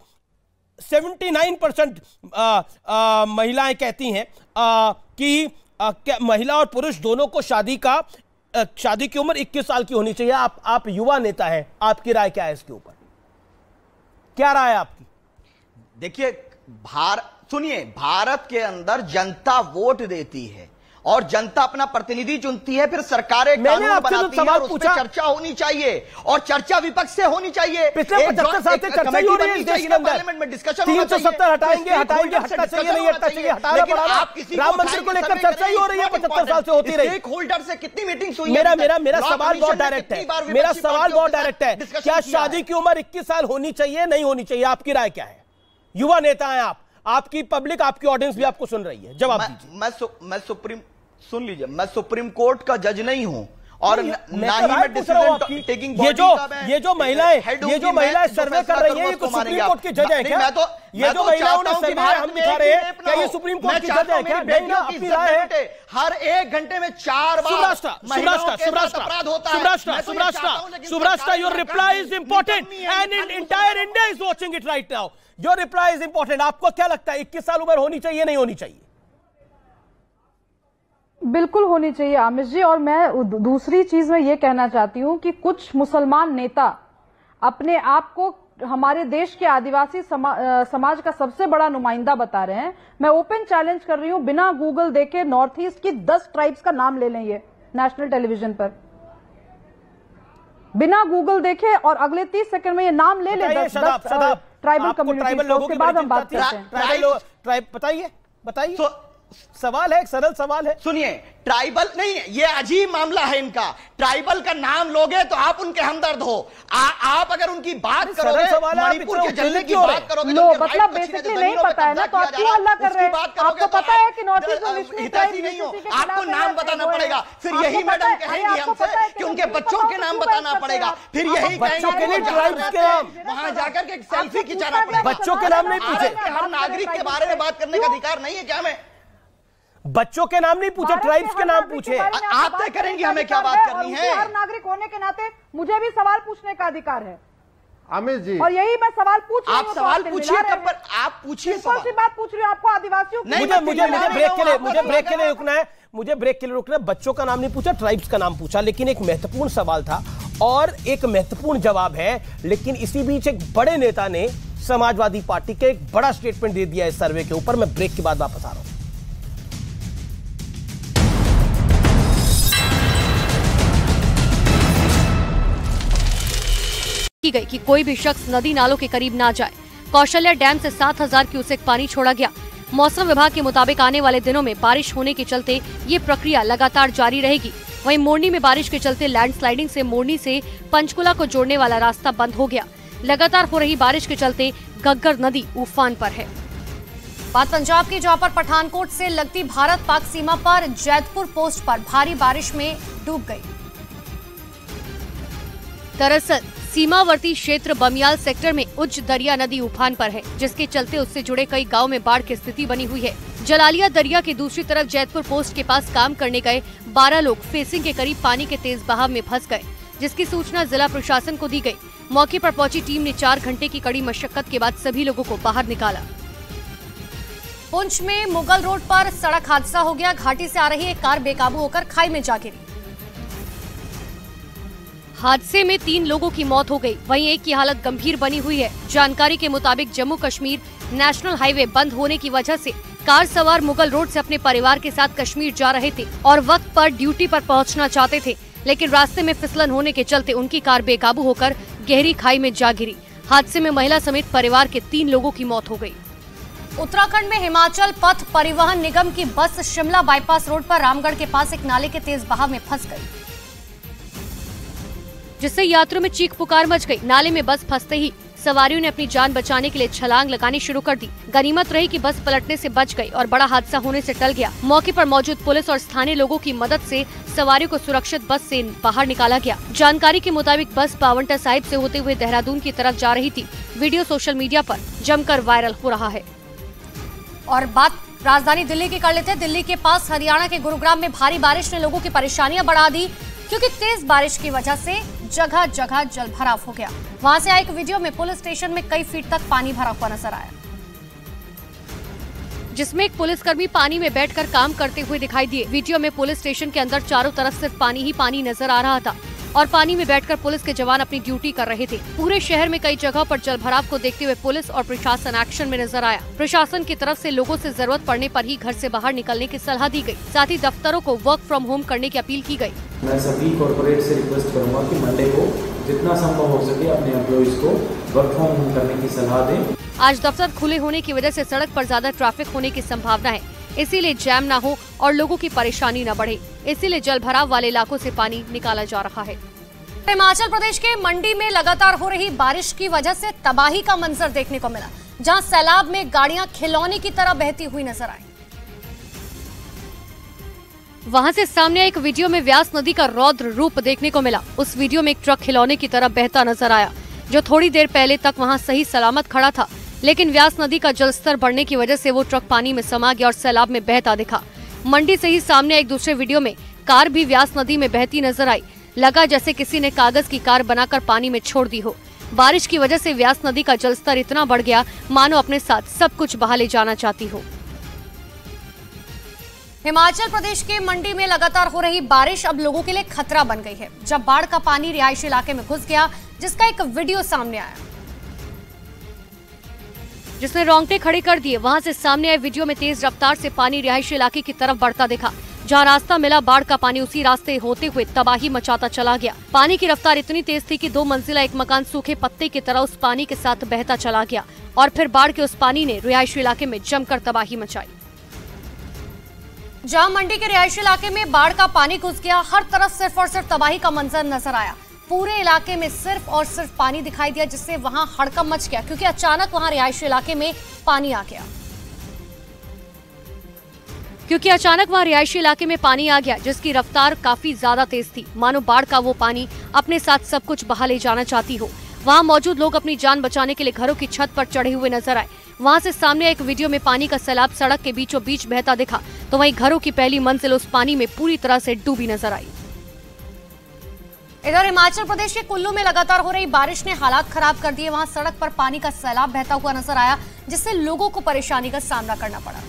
79% महिलाएं कहती हैं कि महिला और पुरुष दोनों को शादी की उम्र 21 साल की होनी चाहिए। आप युवा नेता हैं, आपकी राय क्या है इसके ऊपर? क्या राय है आपकी? देखिए, सुनिए, भारत के अंदर जनता वोट देती है और जनता अपना प्रतिनिधि चुनती है, फिर सरकारें कानून बनाती हैं और उस पर चर्चा होनी चाहिए और चर्चा विपक्ष से होनी चाहिए। पिछले 75 साल से चर्चा ही हो रही है इस देश के अंदर, पार्लियामेंट में डिस्कशन 370 हटाएंगे, हटना चाहिए, नहीं हटना चाहिए, हटाना पड़ेगा। राम मंदिर को लेकर चर्चा ही हो रही है, 75 साल से होती रही। स्टेक होल्डर से कितनी मीटिंग्स हुई? मेरा सवाल बहुत डायरेक्ट है, मेरा सवाल बहुत डायरेक्ट है, क्या शादी की उम्र 21 साल होनी चाहिए, नहीं होनी चाहिए? आपकी राय क्या है? युवा नेता हैं आप, आपकी पब्लिक, आपकी ऑडियंस भी आपको सुन रही है, जवाब दीजिए। सुन लीजिए, मैं सुप्रीम कोर्ट का जज नहीं हूं और ना ही मैं डिसीजन टेकिंग ये जो महिलाएं सर्वे कर रही हैं, ये सुप्रीम कोर्ट की जज है क्या? ये जो महिलाओं ने सर्वे हम दिखा रहे हैं, क्या ये सुप्रीम कोर्ट की जज है क्या? नहीं ना, अपनी राय है। हर 1 घंटे में 4 बार Subhrashta, your reply is important and entire India is watching it right now. Your reply is important. आपको क्या लगता है 21 साल उम्र होनी चाहिए, नहीं होनी चाहिए? बिल्कुल होनी चाहिए आमिश जी। और मैं दूसरी चीज में ये कहना चाहती हूँ कि कुछ मुसलमान नेता अपने आप को हमारे देश के आदिवासी समाज का सबसे बड़ा नुमाइंदा बता रहे हैं। मैं ओपन चैलेंज कर रही हूँ, बिना गूगल देखे नॉर्थ ईस्ट की 10 ट्राइब्स का नाम ले लें ये नेशनल टेलीविजन पर, बिना गूगल देखे, और अगले 30 सेकंड में ये नाम ले ले 10 ट्राइबल कम्युनिटी, उसके बाद हम बात करते हैं। ट्राइब बताइए सवाल है, एक सरल सवाल है। सुनिए, ट्राइबल नहीं है, ये अजीब मामला है इनका। ट्राइबल का नाम लोगे तो आप उनके हमदर्द हो। आप अगर उनकी बात करोगे, मणिपुर के जलने की बात करोगे, लो मतलब बेसिकली नहीं पता है ना, तो आप क्यों हल्ला कर रहे हैं? आपको पता है कि नॉर्थ ईस्ट में हितैषी नहीं हो, आपको नाम बताना पड़ेगा। फिर यही मैडम कहेंगी हमसे कि उनके बच्चों के नाम बताना पड़ेगा। फिर यही बच्चों के लिए ट्राइब्स के नाम, वहां जाकर के सेल्फी खिंचाना पड़ेगा। बच्चों के नाम नहीं पूछे, हर नागरिक के बारे में बात करने का अधिकार नहीं है क्या? हमें बच्चों के नाम नहीं पूछे, ट्राइब्स के नाम पूछे। आप तय करेंगे हमें क्या बात करनी है। हर नागरिक होने के नाते मुझे भी सवाल पूछने का अधिकार है आमिर जी, और यही मैं सवाल पूछ रही हूं। आप सवाल पूछिए, तब पर आप पूछिए सवाल। कौन सी बात पूछ रही हूं? आपको आदिवासियों मुझे ब्रेक के लिए रुकना है, मुझे ब्रेक के लिए रुकना है। बच्चों का नाम नहीं पूछा, ट्राइब्स का नाम पूछा, लेकिन एक महत्वपूर्ण सवाल था और एक महत्वपूर्ण जवाब है। लेकिन इसी बीच एक बड़े नेता ने समाजवादी पार्टी के एक बड़ा स्टेटमेंट दे दिया इस सर्वे के ऊपर। मैं ब्रेक के बाद वापस आ रहा हूं। की गई कि कोई भी शख्स नदी नालों के करीब ना जाए। कौशल्या डैम से 7000 क्यूसेक पानी छोड़ा गया। मौसम विभाग के मुताबिक आने वाले दिनों में बारिश होने के चलते ये प्रक्रिया लगातार जारी रहेगी। वहीं मोरनी में बारिश के चलते लैंडस्लाइडिंग से मोरनी से पंचकुला को जोड़ने वाला रास्ता बंद हो गया। लगातार हो रही बारिश के चलते घग्गर नदी उफान पर है। बात पंजाब की, जहां पर पठानकोट से लगती भारत पाक सीमा पर जैतपुर पोस्ट पर भारी बारिश में डूब गई। दरअसल सीमावर्ती क्षेत्र बमियाल सेक्टर में उच्च दरिया नदी उफान पर है, जिसके चलते उससे जुड़े कई गांव में बाढ़ की स्थिति बनी हुई है। जलालिया दरिया की दूसरी तरफ जैतपुर पोस्ट के पास काम करने गए 12 लोग फेसिंग के करीब पानी के तेज बहाव में फंस गए, जिसकी सूचना जिला प्रशासन को दी गई। मौके पर पहुंची टीम ने 4 घंटे की कड़ी मशक्कत के बाद सभी लोगों को बाहर निकाला। पुंछ में मुगल रोड पर सड़क हादसा हो गया। घाटी से आ रही एक कार बेकाबू होकर खाई में जा गिरी। हादसे में 3 लोगों की मौत हो गई, वहीं एक की हालत गंभीर बनी हुई है। जानकारी के मुताबिक जम्मू कश्मीर नेशनल हाईवे बंद होने की वजह से कार सवार मुगल रोड से अपने परिवार के साथ कश्मीर जा रहे थे और वक्त पर ड्यूटी पर पहुंचना चाहते थे, लेकिन रास्ते में फिसलन होने के चलते उनकी कार बेकाबू होकर गहरी खाई में जा गिरी। हादसे में महिला समेत परिवार के 3 लोगों की मौत हो गई। उत्तराखंड में हिमाचल पथ परिवहन निगम की बस शिमला बाईपास रोड पर रामगढ़ के पास एक नाले के तेज बहाव में फंस गई, जिससे यात्रियों में चीख पुकार मच गई। नाले में बस फंसते ही सवारियों ने अपनी जान बचाने के लिए छलांग लगानी शुरू कर दी। गनीमत रही कि बस पलटने से बच गई और बड़ा हादसा होने से टल गया। मौके पर मौजूद पुलिस और स्थानीय लोगों की मदद से सवारियों को सुरक्षित बस से बाहर निकाला गया। जानकारी के मुताबिक बस पावंटा साहिब से होते हुए देहरादून की तरफ जा रही थी। वीडियो सोशल मीडिया पर जमकर वायरल हो रहा है। और बात राजधानी दिल्ली की कर लेते हैं। दिल्ली के पास हरियाणा के गुरुग्राम में भारी बारिश ने लोगों की परेशानियां बढ़ा दी, क्योंकि तेज बारिश की वजह से जगह जगह जलभराव हो गया। वहां से आए एक वीडियो में पुलिस स्टेशन में कई फीट तक पानी भरा हुआ नजर आया, जिसमें एक पुलिसकर्मी पानी में बैठकर काम करते हुए दिखाई दिए। वीडियो में पुलिस स्टेशन के अंदर चारों तरफ सिर्फ पानी ही पानी नजर आ रहा था और पानी में बैठकर पुलिस के जवान अपनी ड्यूटी कर रहे थे। पूरे शहर में कई जगह पर जलभराव को देखते हुए पुलिस और प्रशासन एक्शन में नजर आया। प्रशासन की तरफ से लोगों से जरूरत पड़ने पर ही घर से बाहर निकलने की सलाह दी गई। साथ ही दफ्तरों को वर्क फ्रॉम होम करने की अपील की गई। मैं सभी कॉर्पोरेट से रिक्वेस्ट करूंगा कि मंडे को जितना संभव हो सके अपने एम्प्लॉइज को वर्क फ्रॉम होम करने की सलाह दें। आज दफ्तर खुले होने की वजह से सड़क पर ज्यादा ट्रैफिक होने की संभावना है, इसीलिए जैम न हो और लोगों की परेशानी न बढ़े, इसीलिए जलभराव वाले इलाकों से पानी निकाला जा रहा है। हिमाचल प्रदेश के मंडी में लगातार हो रही बारिश की वजह से तबाही का मंजर देखने को मिला, जहां सैलाब में गाड़ियां खिलौने की तरह बहती हुई नजर आई। वहां से सामने एक वीडियो में व्यास नदी का रौद्र रूप देखने को मिला। उस वीडियो में एक ट्रक खिलौने की तरह बहता नजर आया, जो थोड़ी देर पहले तक वहां सही सलामत खड़ा था, लेकिन व्यास नदी का जलस्तर बढ़ने की वजह से वो ट्रक पानी में समा गया और सैलाब में बहता दिखा। मंडी से ही सामने एक दूसरे वीडियो में कार भी व्यास नदी में बहती नजर आई। लगा जैसे किसी ने कागज की कार बनाकर पानी में छोड़ दी हो। बारिश की वजह से व्यास नदी का जलस्तर इतना बढ़ गया मानो अपने साथ सब कुछ बहा ले जाना चाहती हो। हिमाचल प्रदेश के मंडी में लगातार हो रही बारिश अब लोगों के लिए खतरा बन गई है, जब बाढ़ का पानी रिहायशी इलाके में घुस गया, जिसका एक वीडियो सामने आया जिसने रोंगटे खड़े कर दिए। वहां से सामने आए वीडियो में तेज रफ्तार से पानी रिहायशी इलाके की तरफ बढ़ता दिखा। जहां रास्ता मिला, बाढ़ का पानी उसी रास्ते होते हुए तबाही मचाता चला गया। पानी की रफ्तार इतनी तेज थी कि 2 मंजिला एक मकान सूखे पत्ते की तरह उस पानी के साथ बहता चला गया और फिर बाढ़ के उस पानी ने रिहायशी इलाके में जमकर तबाही मचाई। जहां मंडी के रिहायशी इलाके में बाढ़ का पानी घुस गया, हर तरफ सिर्फ और सिर्फ तबाही का मंजर नजर आया। पूरे इलाके में सिर्फ और सिर्फ पानी दिखाई दिया, जिससे वहां हड़कंप मच गया क्योंकि अचानक वहां रिहायशी इलाके में पानी आ गया। जिसकी रफ्तार काफी ज्यादा तेज थी, मानो बाढ़ का वो पानी अपने साथ सब कुछ बहा ले जाना चाहती हो। वहां मौजूद लोग अपनी जान बचाने के लिए घरों की छत पर चढ़े हुए नजर आए। वहां से सामने एक वीडियो में पानी का सैलाब सड़क के बीचों बीच बहता दिखा, तो वहीं घरों की पहली मंजिल उस पानी में पूरी तरह से डूबी नजर आई। इधर हिमाचल प्रदेश के कुल्लू में लगातार हो रही बारिश ने हालात खराब कर दिए। वहां सड़क पर पानी का सैलाब बहता हुआ नजर आया, जिससे लोगों को परेशानी का सामना करना पड़ा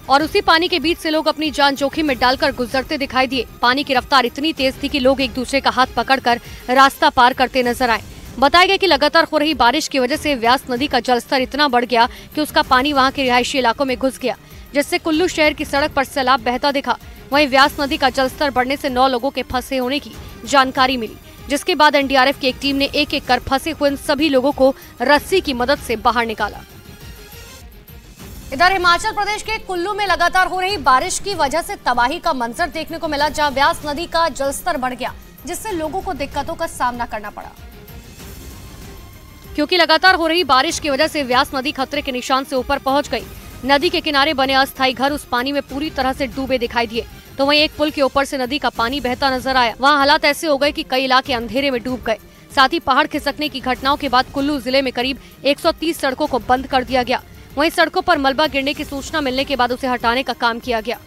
और उसी पानी के बीच से लोग अपनी जान जोखिम में डालकर गुजरते दिखाई दिए। पानी की रफ्तार इतनी तेज थी कि लोग एक दूसरे का हाथ पकड़कर रास्ता पार करते नजर आए। बताया गया कि लगातार हो रही बारिश की वजह से व्यास नदी का जलस्तर इतना बढ़ गया कि उसका पानी वहां के रिहायशी इलाकों में घुस गया, जिससे कुल्लू शहर की सड़क पर सैलाब बहता दिखा। वहीं व्यास नदी का जलस्तर बढ़ने से 9 लोगों के फंसे होने की जानकारी मिली, जिसके बाद एनडीआरएफ की एक टीम ने एक एक कर फंसे हुए इन सभी लोगों को रस्सी की मदद से बाहर निकाला। इधर हिमाचल प्रदेश के कुल्लू में लगातार हो रही बारिश की वजह से तबाही का मंजर देखने को मिला, जहां व्यास नदी का जलस्तर बढ़ गया, जिससे लोगों को दिक्कतों का सामना करना पड़ा। क्योंकि लगातार हो रही बारिश की वजह से व्यास नदी खतरे के निशान से ऊपर पहुंच गई। नदी के किनारे बने अस्थायी घर उस पानी में पूरी तरह से डूबे दिखाई दिए, तो वहीं एक पुल के ऊपर से नदी का पानी बहता नजर आया। वहां हालात ऐसे हो गए कि कई इलाके अंधेरे में डूब गए। साथ ही पहाड़ खिसकने की घटनाओं के बाद कुल्लू जिले में करीब 130 सड़कों को बंद कर दिया गया। वहीं सड़कों पर मलबा गिरने की सूचना मिलने के बाद उसे हटाने का काम किया गया।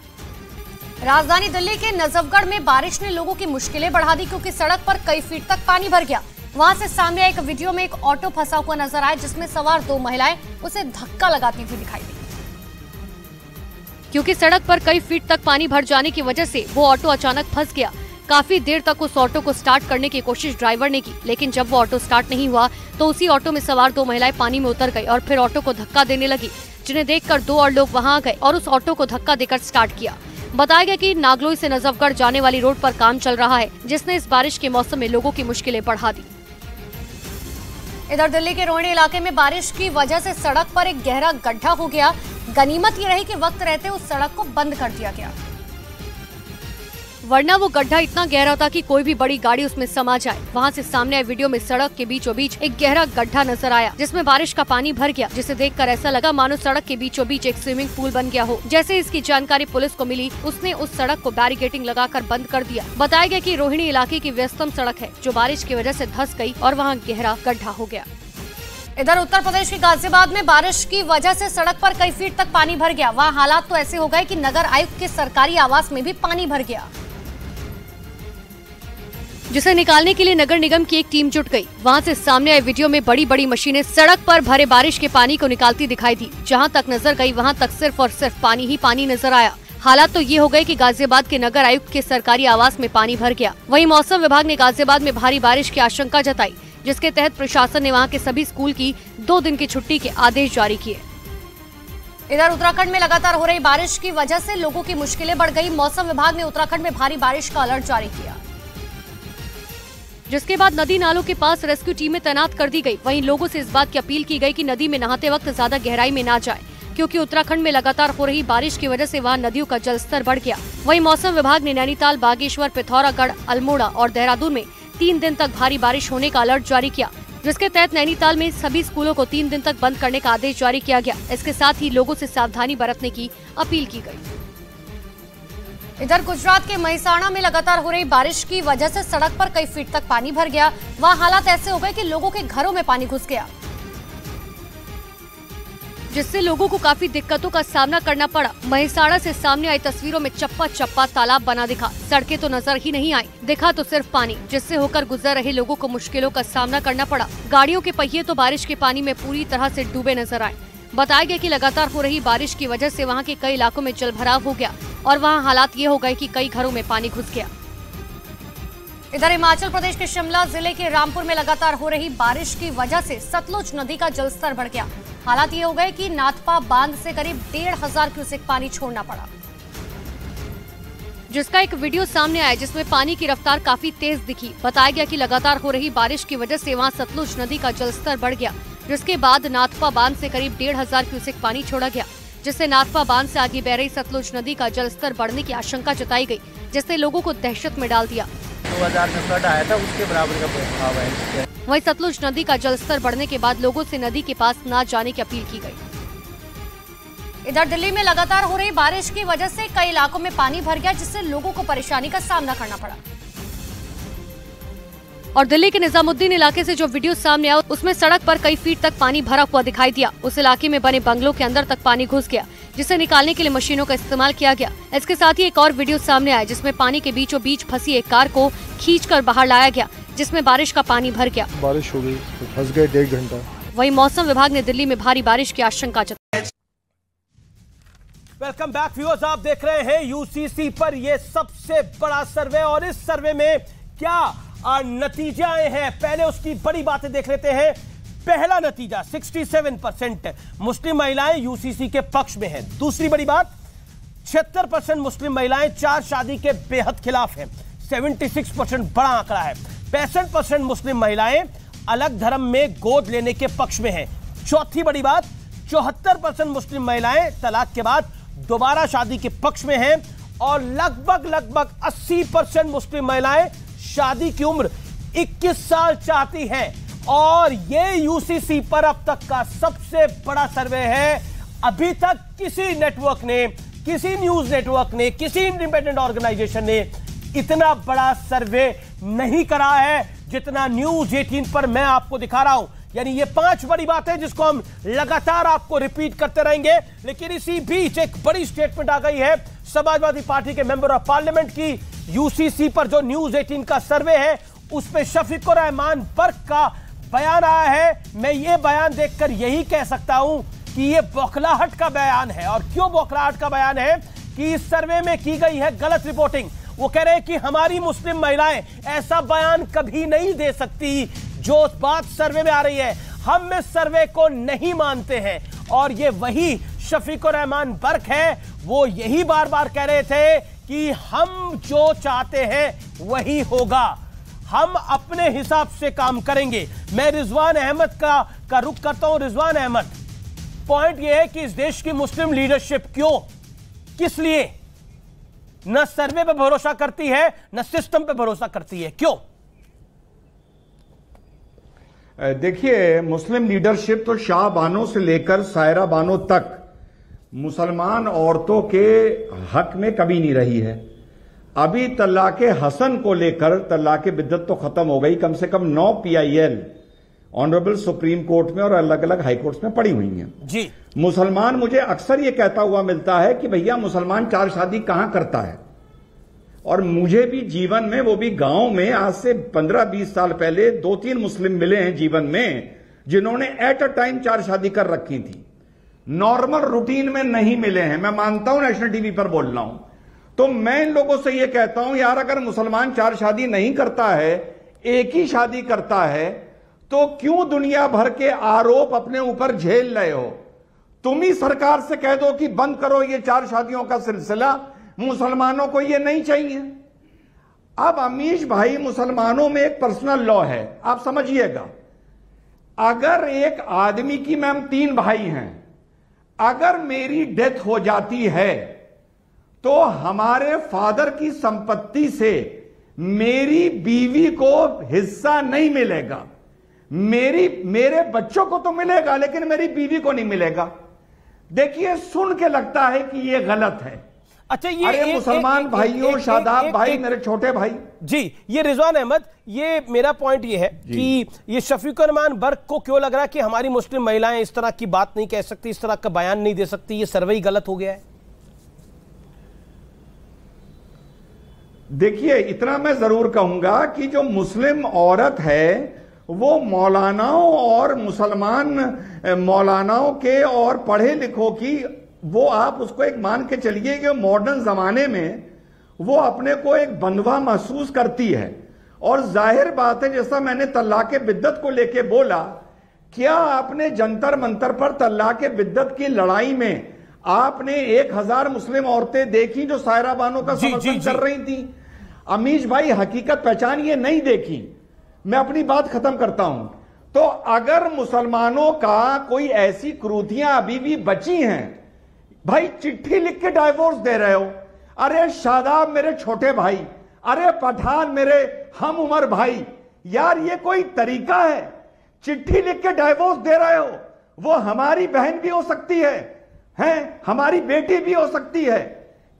राजधानी दिल्ली के नजफगढ़ में बारिश ने लोगों की मुश्किलें बढ़ा दी, क्योंकि सड़क पर कई फीट तक पानी भर गया। वहां से सामने एक वीडियो में एक ऑटो फंसा हुआ नजर आया, जिसमें सवार 2 महिलाएं उसे धक्का लगाती हुई दिखाई दी। क्योंकि सड़क पर कई फीट तक पानी भर जाने की वजह से वो ऑटो अचानक फंस गया। काफी देर तक उस ऑटो को स्टार्ट करने की कोशिश ड्राइवर ने की, लेकिन जब वो ऑटो स्टार्ट नहीं हुआ तो उसी ऑटो में सवार 2 महिलाएं पानी में उतर गई और फिर ऑटो को धक्का देने लगी, जिन्हें देखकर 2 और लोग वहां आ गए और उस ऑटो को धक्का देकर स्टार्ट किया। बताया गया कि नागलोई से नजफगढ़ जाने वाली रोड पर काम चल रहा है, जिसने इस बारिश के मौसम में लोगों की मुश्किलें बढ़ा दी। इधर दिल्ली के रोहिणी इलाके में बारिश की वजह से सड़क पर एक गहरा गड्ढा हो गया। गनीमत ये रही कि वक्त रहते उस सड़क को बंद कर दिया गया, वरना वो गड्ढा इतना गहरा था कि कोई भी बड़ी गाड़ी उसमें समा जाए। वहां से सामने आए वीडियो में सड़क के बीचों बीच एक गहरा गड्ढा नजर आया, जिसमें बारिश का पानी भर गया, जिसे देखकर ऐसा लगा मानो सड़क के बीचों बीच एक स्विमिंग पूल बन गया हो। जैसे इसकी जानकारी पुलिस को मिली, उसने उस सड़क को बैरिकेडिंग लगाकर बंद कर दिया। बताया गया कि रोहिणी इलाके की व्यस्तम सड़क है, जो बारिश की वजह से धंस गई और वहाँ गहरा गड्ढा हो गया। इधर उत्तर प्रदेश के गाजियाबाद में बारिश की वजह से सड़क पर कई फीट तक पानी भर गया। वहाँ हालात तो ऐसे हो गए कि नगर आयुक्त के सरकारी आवास में भी पानी भर गया, जिसे निकालने के लिए नगर निगम की एक टीम जुट गई। वहां से सामने आए वीडियो में बड़ी बड़ी मशीनें सड़क पर भरे बारिश के पानी को निकालती दिखाई दी। जहां तक नजर गई वहां तक सिर्फ और सिर्फ पानी ही पानी नजर आया। हालात तो ये हो गए कि गाजियाबाद के नगर आयुक्त के सरकारी आवास में पानी भर गया। वहीं मौसम विभाग ने गाजियाबाद में भारी बारिश की आशंका जताई, जिसके तहत प्रशासन ने वहाँ के सभी स्कूल की 2 दिन की छुट्टी के आदेश जारी किए। इधर उत्तराखंड में लगातार हो रही बारिश की वजह से लोगों की मुश्किलें बढ़ गई। मौसम विभाग ने उत्तराखंड में भारी बारिश का अलर्ट जारी किया, जिसके बाद नदी नालों के पास रेस्क्यू टीमें तैनात कर दी गई। वहीं लोगों से इस बात की अपील की गई कि नदी में नहाते वक्त ज्यादा गहराई में ना जाए, क्योंकि उत्तराखंड में लगातार हो रही बारिश की वजह से वहां नदियों का जलस्तर बढ़ गया। वहीं मौसम विभाग ने नैनीताल, बागेश्वर, पिथौरागढ़, अल्मोड़ा और देहरादून में 3 दिन तक भारी बारिश होने का अलर्ट जारी किया, जिसके तहत नैनीताल में सभी स्कूलों को 3 दिन तक बंद करने का आदेश जारी किया गया। इसके साथ ही लोगों से सावधानी बरतने की अपील की गई। इधर गुजरात के महिसाणा में लगातार हो रही बारिश की वजह से सड़क पर कई फीट तक पानी भर गया। वहां हालात ऐसे हो गए कि लोगों के घरों में पानी घुस गया, जिससे लोगों को काफी दिक्कतों का सामना करना पड़ा। महिसाणा से सामने आई तस्वीरों में चप्पा चप्पा तालाब बना दिखा। सड़कें तो नजर ही नहीं आई, दिखा तो सिर्फ पानी, जिससे होकर गुजर रहे लोगों को मुश्किलों का सामना करना पड़ा। गाड़ियों के पहिए तो बारिश के पानी में पूरी तरह से डूबे नजर आए। बताया गया कि लगातार हो रही बारिश की वजह से वहां के कई इलाकों में जलभराव हो गया और वहां हालात ये हो गए कि कई घरों में पानी घुस गया। इधर हिमाचल प्रदेश के शिमला जिले के रामपुर में लगातार हो रही बारिश की वजह से सतलुज नदी का जलस्तर बढ़ गया। हालात ये हो गए कि नाथपा बांध से करीब 1500 क्यूसेक पानी छोड़ना पड़ा, जिसका एक वीडियो सामने आया जिसमें पानी की रफ्तार काफी तेज दिखी। बताया गया कि लगातार हो रही बारिश की वजह से वहां सतलुज नदी का जलस्तर बढ़ गया, जिसके बाद नाथपा बांध से करीब 1500 क्यूसेक पानी छोड़ा गया, जिससे नाथपा बांध से आगे बह रही सतलुज नदी का जलस्तर बढ़ने की आशंका जताई गई, जिससे लोगों को दहशत में डाल दिया। 2000 में फ्लड आया था, उसके बराबर का बहाव है। वहीं सतलुज नदी का जलस्तर बढ़ने के बाद लोगों से नदी के पास न जाने की अपील की गई। इधर दिल्ली में लगातार हो रही बारिश की वजह से कई इलाकों में पानी भर गया, जिससे लोगों को परेशानी का सामना करना पड़ा। और दिल्ली के निजामुद्दीन इलाके से जो वीडियो सामने आया उसमें सड़क पर कई फीट तक पानी भरा हुआ दिखाई दिया। उस इलाके में बने बंगलों के अंदर तक पानी घुस गया, जिसे निकालने के लिए मशीनों का इस्तेमाल किया गया। इसके साथ ही एक और वीडियो सामने आया जिसमें पानी के बीचों बीच फंसी एक कार को खींचकर बाहर लाया गया, जिसमें बारिश का पानी भर गया। बारिश हो गई तो फंस गए 1.5 घंटा। वहीं मौसम विभाग ने दिल्ली में भारी बारिश की आशंका जताई। वेलकम बैक व्यूअर्स, आप देख रहे हैं यूसीसी पर ये सबसे बड़ा सर्वे और इस सर्वे में क्या नतीजे आए हैं। पहले उसकी बड़ी बातें देख लेते हैं। पहला नतीजा 67% मुस्लिम महिलाएं यूसीसी के पक्ष में हैं। दूसरी बड़ी बात 76% मुस्लिम महिलाएं चार शादी के बेहद खिलाफ हैं। 76% बड़ा आंकड़ा है। 65% मुस्लिम महिलाएं अलग धर्म में गोद लेने के पक्ष में हैं। चौथी बड़ी बात 74% मुस्लिम महिलाएं तलाक के बाद दोबारा शादी के पक्ष में हैं और लगभग 80% मुस्लिम महिलाएं शादी की उम्र 21 साल चाहती हैं। और ये यूसीसी पर अब तक का सबसे बड़ा सर्वे है। अभी तक किसी नेटवर्क ने, किसी न्यूज नेटवर्क ने, किसी इंडिपेंडेंट ऑर्गेनाइजेशन ने इतना बड़ा सर्वे नहीं करा है जितना न्यूज 18 पर मैं आपको दिखा रहा हूं। यानी ये 5 बड़ी बातें जिसको हम लगातार आपको रिपीट करते रहेंगे। लेकिन इसी बीच एक बड़ी स्टेटमेंट आ गई है समाजवादी पार्टी के मेंबर ऑफ पार्लियामेंट की। यूसीसी पर जो न्यूज 18 का सर्वे है उस पर शफीकुर रहमान बर्क का बयान आया है। मैं ये बयान देखकर यही कह सकता हूं कि ये बौखलाहट का बयान है। और क्यों बौखलाहट का बयान है कि इस सर्वे में की गई है गलत रिपोर्टिंग। वो कह रहे हैं कि हमारी मुस्लिम महिलाएं ऐसा बयान कभी नहीं दे सकती जो बात सर्वे में आ रही है। हम इस सर्वे को नहीं मानते हैं। और ये वही शफीकुर रहमान बर्क है, वो यही बार बार कह रहे थे कि हम जो चाहते हैं वही होगा, हम अपने हिसाब से काम करेंगे। मैं रिजवान अहमद का रुख करता हूं। रिजवान अहमद, पॉइंट यह है कि इस देश की मुस्लिम लीडरशिप क्यों, किस लिए न सर्वे पे भरोसा करती है न सिस्टम पे भरोसा करती है, क्यों? देखिए, मुस्लिम लीडरशिप तो शाह बानो से लेकर सायरा बानो तक मुसलमान औरतों के हक में कभी नहीं रही है। अभी तलाके हसन को लेकर तलाके बिद्दत तो खत्म हो गई, कम से कम 9 PIL ऑनरेबल सुप्रीम कोर्ट में और अलग अलग हाई कोर्ट्स में पड़ी हुई हैं जी। मुसलमान मुझे अक्सर ये कहता हुआ मिलता है कि भैया मुसलमान 4 शादी कहां करता है। और मुझे भी जीवन में, वो भी गांव में, आज से 15-20 साल पहले 2-3 मुस्लिम मिले हैं जीवन में जिन्होंने एट अ टाइम 4 शादी कर रखी थी। नॉर्मल रूटीन में नहीं मिले हैं। मैं मानता हूं नेशनल टीवी पर बोल रहा हूं। तो मैं इन लोगों से यह कहता हूं, यार अगर मुसलमान 4 शादी नहीं करता है, एक ही शादी करता है, तो क्यों दुनिया भर के आरोप अपने ऊपर झेल रहे हो? तुम ही सरकार से कह दो कि बंद करो ये 4 शादियों का सिलसिला, मुसलमानों को ये नहीं चाहिए। अब अमीश भाई, मुसलमानों में एक पर्सनल लॉ है, आप समझिएगा। अगर एक आदमी की, मैम 3 भाई हैं, अगर मेरी डेथ हो जाती है तो हमारे फादर की संपत्ति से मेरी बीवी को हिस्सा नहीं मिलेगा। मेरे बच्चों को तो मिलेगा लेकिन मेरी बीवी को नहीं मिलेगा। देखिए, सुन के लगता है कि ये गलत है। अच्छा, ये अरे मुसलमान भाइयों, शादाब भाई, मेरे छोटे भाई जी, ये रिजवान अहमद, ये मेरा पॉइंट ये है कि ये शफीकुर रहमान बर्क को क्यों लग रहा है कि हमारी मुस्लिम महिलाएं इस तरह की बात नहीं कह सकती, इस तरह का बयान नहीं दे सकती, ये सर्वे ही गलत हो गया है? देखिए, इतना मैं जरूर कहूंगा कि जो मुस्लिम औरत है वो मौलानाओं और मुसलमान मौलानाओं के और पढ़े लिखों की, वो आप उसको एक मान के चलिए कि मॉडर्न जमाने में वो अपने को एक बंधवा महसूस करती है। और जाहिर बात है, जैसा मैंने तल्लाक बिद्दत को लेके बोला, क्या आपने जंतर मंतर पर तल्लाक बिद्दत की लड़ाई में आपने 1000 मुस्लिम औरतें देखी जो सायरा बानो का समर्थन कर रही थी? अमीश भाई, हकीकत पहचानिए, नहीं देखी। मैं अपनी बात खत्म करता हूं। तो अगर मुसलमानों का कोई ऐसी क्रूतियां अभी भी बची हैं, भाई चिट्ठी लिख के डाइवोर्स दे रहे हो। अरे शादाब मेरे छोटे भाई, अरे पठान मेरे हम उमर भाई, यार ये कोई तरीका है? चिट्ठी लिख के डाइवोर्स दे रहे हो। वो हमारी बहन भी हो सकती है, हमारी बेटी भी हो सकती है।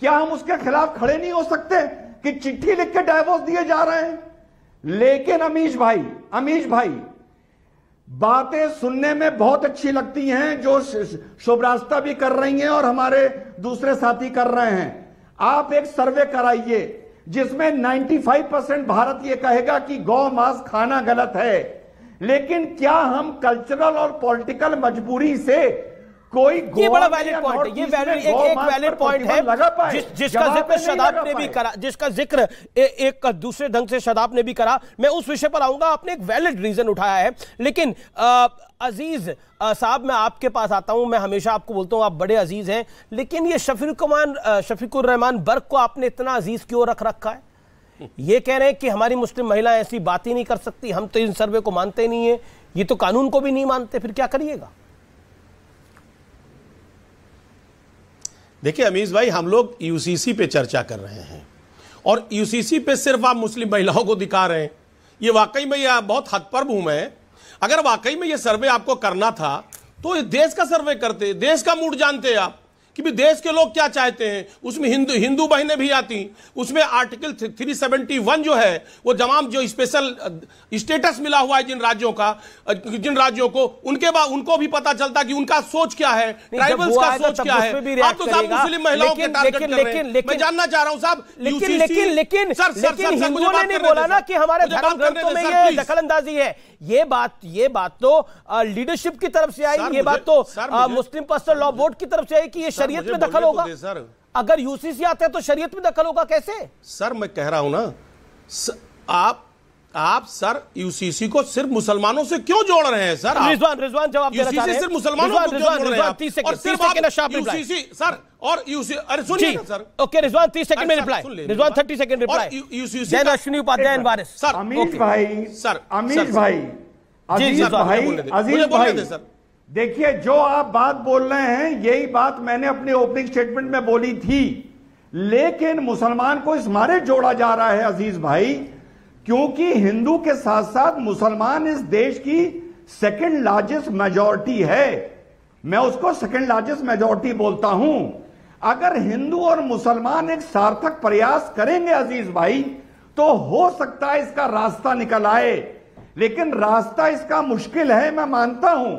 क्या हम उसके खिलाफ खड़े नहीं हो सकते कि चिट्ठी लिख के डाइवोर्स दिए जा रहे हैं? लेकिन अमीश भाई बातें सुनने में बहुत अच्छी लगती हैं, जो शुभ रास्ता भी कर रही हैं और हमारे दूसरे साथी कर रहे हैं। आप एक सर्वे कराइए जिसमें 95% भारत ये कहेगा कि गौ मांस खाना गलत है। लेकिन क्या हम कल्चरल और पॉलिटिकल मजबूरी से कोई ये बड़ा वैलिड पॉइंट है, ये एक वैलिड पॉइंट है जिसका जिक्र शादाब ने भी करा, जिसका जिक्र एक दूसरे ढंग से शादाब ने भी करा। मैं उस विषय पर आऊंगा। आपने एक वैलिड रीजन उठाया है। लेकिन अजीज साहब, मैं आपके पास आता हूं। मैं हमेशा आपको बोलता हूं आप बड़े अजीज हैं, लेकिन ये शफीकुर रहमान बर्क को आपने इतना अजीज क्यों रख रखा है? ये कह रहे हैं कि हमारी मुस्लिम महिला ऐसी बात ही नहीं कर सकती, हम तो इन सर्वे को मानते नहीं है, ये तो कानून को भी नहीं मानते, फिर क्या करिएगा? देखिए अमीज भाई, हम लोग यूसीसी पे चर्चा कर रहे हैं और यूसीसी पे सिर्फ आप मुस्लिम महिलाओं को दिखा रहे हैं। ये वाकई में यह बहुत हतप्रभ हूं मैं। अगर वाकई में ये सर्वे आपको करना था तो देश का सर्वे करते, देश का मूड जानते आप कि भी देश के लोग क्या चाहते हैं। उसमें हिंदू बहनें भी आती, उसमें आर्टिकल 371 जो है वो तमाम जो स्पेशल स्टेटस मिला हुआ है जिन राज्यों को, उनके बाद उनको भी पता चलता कि उनका सोच क्या है, ट्राइबल्स का सोच क्या है। आप तो साहब मुस्लिम महिलाओं के टारगेट कर रहे हैं। मैं जानना चाह रहा हूं साहब, लेकिन हिंदुओं ने नहीं बोला ना कि हमारे धर्म ग्रंथों में ये दखलंदाजी है। ये बात तो लीडरशिप की तरफ से आई, ये बात तो मुस्लिम पर्सनल लॉ बोर्ड की तरफ से आई कि ये शरीयत में दखल होगा। अगर यूसीसी आते हैं तो शरीयत में दखल होगा कैसे? सर मैं कह रहा हूं ना, आप सर यूसीसी को सिर्फ मुसलमानों से क्यों जोड़ रहे हैं सर? रिजवान जवाब देना चाह रहे हैं। सिर्फ मुसलमानों को क्यों जोड़ रहे हैं? 30 सेकंड यूसीसी सर और यूसीसी, अरे सुनिए सर। ओके रिजवान 30 सेकंड में reply. Rizwan 30 second reply. UCC Jain Ashwini Upadhyay and Waris. Sir Amish भाई, अजीज भाई, देखिए जो आप बात बोल रहे हैं यही बात मैंने अपने ओपनिंग स्टेटमेंट में बोली थी। लेकिन मुसलमान को इस मारे जोड़ा जा रहा है अजीज भाई, क्योंकि हिंदू के साथ साथ मुसलमान इस देश की सेकंड लार्जेस्ट मेजॉरिटी है। मैं उसको सेकंड लार्जेस्ट मेजॉरिटी बोलता हूं। अगर हिंदू और मुसलमान एक सार्थक प्रयास करेंगे अजीज भाई, तो हो सकता है इसका रास्ता निकल आए। लेकिन रास्ता इसका मुश्किल है, मैं मानता हूं।